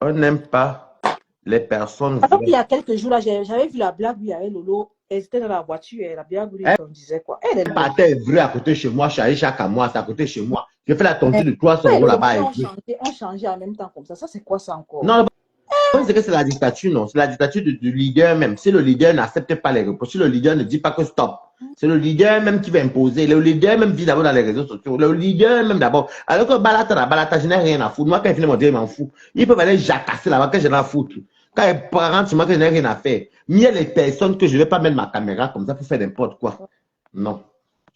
On n'aime pas les personnes Alors, il y vraies. a quelques jours, là, j'avais vu la Black Beauty avec Lolo. Elle était dans la voiture et la Black Beauty, Elle comme disait quoi. Elle est partait vrai à côté de chez moi, chargée chaque mois, c'est à côté de chez moi. J'ai fait la tontine de 300 Ouais, € là-bas. on changeait en même temps comme ça. Ça, c'est quoi ça encore? Non, c'est que c'est la dictature, non. C'est la dictature du leader même. Si le leader n'accepte pas les réponses, si le leader ne dit pas que stop, c'est le leader même qui va imposer. Le leader même vit d'abord dans les réseaux sociaux. Le leader même d'abord. Alors que Balata, je n'ai rien à foutre. Moi, quand il finit mon dire, il m'en fout. Ils peuvent aller jacasser là-bas, que j'ai rien à foutre. Quand les parents, tu m'as que je n'ai rien à faire. Mieux les personnes que je ne vais pas mettre ma caméra comme ça pour faire n'importe quoi. Non.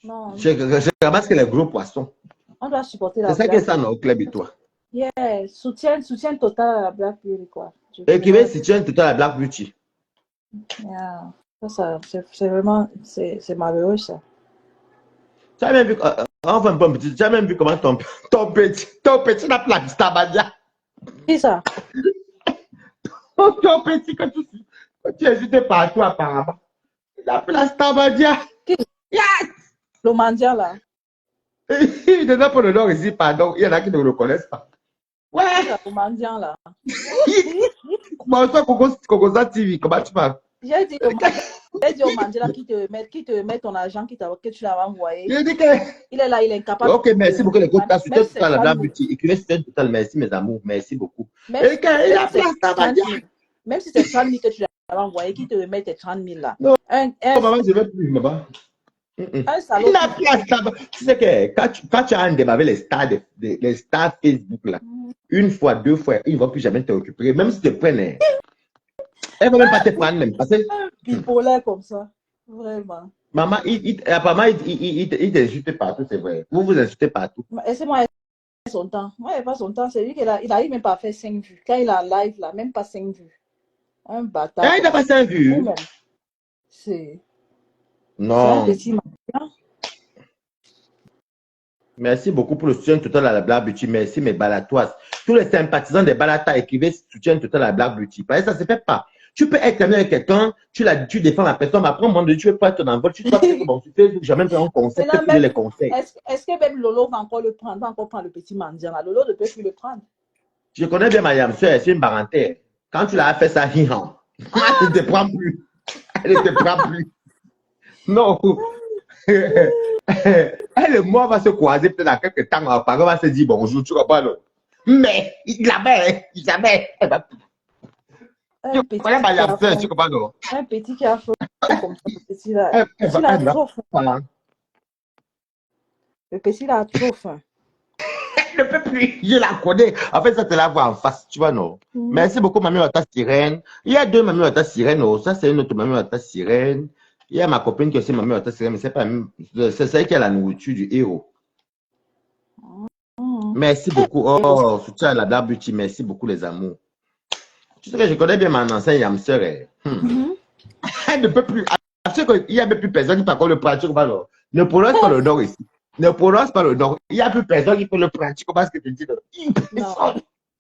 Non, Je ramasse que les gros poissons. on doit supporter C'est la ça que blague. ça, non, au club et toi. Yeah, soutien total à la Black Beauty, quoi. Écrivez si tu es tout à la Black Beauty. Yeah. C'est vraiment, c'est malheureux, ça. Tu as même vu, enfin, bon, tu as même vu comment ton petit n'a pas la Stabadia. Qui ça? Ton petit, quand tu es jeté partout apparemment. Il a pris la Stabadia. Qui? Yes! Le mendiant, là. Il ne donne pas le nom ici, pardon. Il y en a qui ne le connaissent pas. Ouais! Le mendiant, là. Comment ça, Cocosa TV, comment tu vas? J'ai dit au mendiant, là, qui te remet ton argent que tu l'as envoyé. Je dis que... Il est là, il est incapable. Ok, merci beaucoup les codes. Soutien Même total à la Black c'est Beauty. Écrivez soutien total, merci mes amours, merci beaucoup. Même Et quand il a pris la Stabadia. Même si c'est 30 000 que tu l'as envoyé, qui te remet tes 30 000 là. Non, maman, je ne veux plus, maman. Un salaud. Il a pris la Stabadia. Tu sais que quand tu as un débat avec les stars Facebook là, une fois, deux fois, ils ne vont plus jamais te récupérer. Même si tu te prennent, elles ne vont même pas te prendre même. Parce que, Bipolaire comme ça. Vraiment. maman, apparemment, il t'insulte partout, c'est vrai. Vous vous insultez partout. Laissez-moi son temps. Moi, il n'a pas son temps. C'est lui qui n'arrive même pas à faire 5 vues. Quand il est en live, là, même pas 5 vues. Un bâtard. Il n'a pas ça vu. C'est un Non. petit mendiant. Merci beaucoup pour le soutien total à la Black Beauty. Merci mes balatoises. Tous les sympathisants des balatas, écrivez soutien total à la Black Beauty. Parce que ça ne se fait pas. Tu peux être ami avec quelqu'un, tu défends la personne, mais après, un moment donné, tu veux pas ton envol, tu dois faire que bon, tu fais jamais faire un conseil, tu peux les conseils. Est-ce que même Lolo va encore le prendre, va encore prendre le petit mendiant là? Lolo ne peut plus le prendre. Je connais bien ma soeur, c'est une parenthèse. Quand tu l'as fait ça, elle ne te prend plus. Elle ne te prend plus. Non. Elle et moi va se croiser peut-être dans quelques temps. Par exemple, va se dire bonjour, tu comprends, non? Mais, jamais. Un petit qui a faim comme ça, le petit là. Il a trop faim. Le petit là a trop faim. Elle ne peut plus. Je la connais. En fait, ça te la voit en face, tu vois, non? Merci beaucoup, Mamie Wata Sirène. Il y a deux Mamie Wata Sirène, oh. Ça, c'est une autre Mamie Wata Sirène. Il y a ma copine qui est aussi Mamie Wata Sirène, mais c'est pas c'est celle qui a la nourriture du héros. Merci beaucoup. Oh, soutien à la Black Beauty. Merci beaucoup, les amours. Tu sais que je connais bien ma ancienne yamseur. Elle ne peut plus. Il n'y a même plus personne qui peut encore le pratiquer. Ne prononce pas le nom ici. Ne prononce pas le nom. Il n'y a plus personne qui peut le pratiquer. Comment est-ce que tu dis? Non,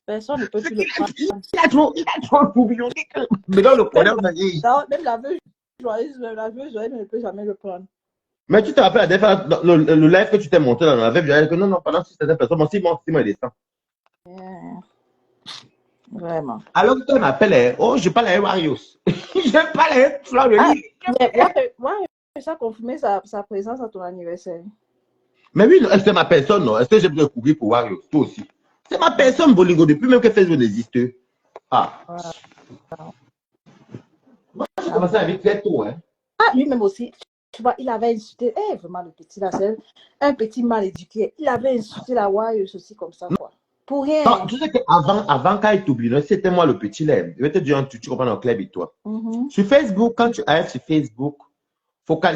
personne ne peut plus le prendre. Il a trop tourbillonné. Mais dans le problème, même la veuve joyeuse ne peut jamais le prendre. mais tu te rappelles la dernière fois, le live que tu t'es monté dans la veuve, j'ai dit que non, pendant 6 personnes, mon 6 mois, il descend. Vraiment. Alors que tu m'appelles, oh, je parle à Warios. Je parle à Fleur de Lille. Ça a confirmé sa présence à ton anniversaire. Mais oui, c'est ma personne, non? Est-ce que j'ai besoin de couvrir pour Warios? Toi aussi. C'est ma personne, Bolingo, depuis même que Facebook n'existe. Ah. Moi, j'ai commencé avec très tôt, hein. Ah, lui-même aussi. Tu vois, il avait insulté, vraiment le petit là, c'est un petit mal éduqué. Il avait insulté la Warios aussi comme ça, quoi. Pour rien. Non, tu sais qu'avant, quand il t'oublie, c'était moi le petit lait. Je vais te dire, tu comprends dans le club et toi. Sur Facebook, quand tu arrives sur Facebook,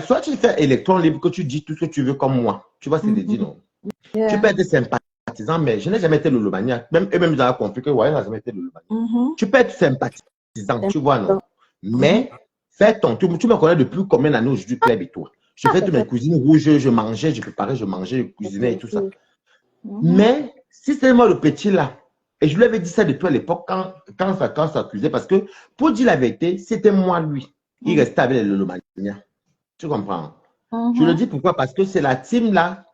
soit tu fais électron libre, que tu dis tout ce que tu veux comme moi. Tu vois, c'est de dire non. Yeah. Tu peux être sympathisant, mais je n'ai jamais été lolomaniaque. Même eux-mêmes, ils ont compris que ouais, n'a jamais été lolomaniaque. Tu peux être sympathisant, tu vois, non. Mais, fais ton tour. Tu me connais depuis combien d'années aujourd'hui, club et toi. Je fais toutes mes cuisines rouges, je mangeais, je préparais, je mangeais, je cuisinais et tout ça. Mais, si c'est moi le petit là, et je lui avais dit ça depuis à l'époque quand ça accusait, parce que pour dire la vérité, c'était moi lui. Il restait avec les lolomaniens. Tu comprends? Je le dis pourquoi? Parce que c'est la team là.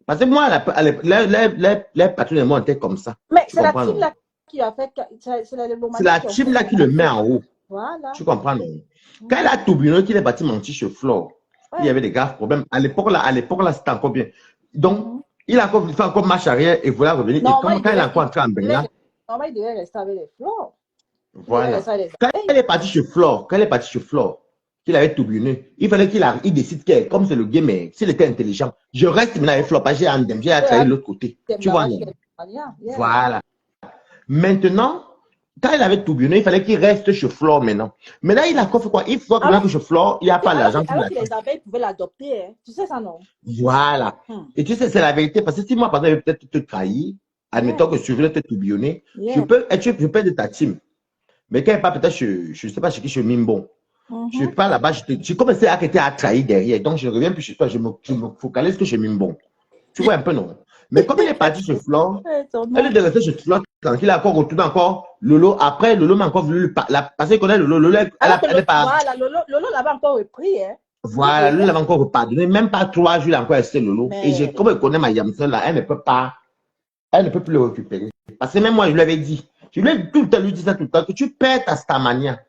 Parce que moi, les patrons de moi étaient comme ça. Mais c'est la team là qui a fait. C'est la team là qui le met en haut. Voilà. Tu comprends? Non? Quand il a tourbillonné, qu'il est parti mentir chez Flore, il y avait des graves problèmes. À l'époque là, c'était encore bien. Donc, il a fait encore marche arrière et voilà revenir. Non, et quand il a encore entré en Benga. Il devait rester avec les Flore. Voilà. Quand il est parti chez Flore, qu'il avait tourbillonné, il fallait qu'il décide que, comme c'est le game, s'il était intelligent, je reste maintenant avec Flore, parce que j'ai Andem, j'ai attrayé de l'autre côté. Tu vois, non? Voilà. Maintenant, quand il avait tourbillonné, il fallait qu'il reste chez Flore maintenant. Maintenant, il a encore fait quoi? Il faut que chez Flore, il n'y a pas l'argent. Alors que les abeilles pouvaient l'adopter, hein. Tu sais ça, non? Voilà. Et tu sais, c'est la vérité. Parce que si moi, par exemple, je vais peut-être te trahir, admettons que je voulais te tourbillonner, je peux être de ta team. Mais quand il pas peut-être, je ne sais pas chez qui je mime bon. Je suis pas là-bas, j'ai commencé à arrêter à trahir derrière. Donc, je ne reviens plus chez toi, je me focalise que je mime bon. Tu vois un peu, non? Mais comme il est parti chez Flore, elle est de rester chez Flore tranquille, il a encore retourné encore Lolo. Après, Lolo m'a encore voulu parce qu'il connaît Lolo. Lolo, voilà, Lolo l'avait encore repris, hein. Voilà, Lolo l'avait encore pardonné. Même pas 3 jours, il a encore resté Lolo. Mais... Et comme elle connaît ma Yamson là, elle ne peut plus le récupérer. Parce que même moi, je lui avais dit, je lui ai tout le temps lui dit ça tout le temps, que tu perds ta stamania.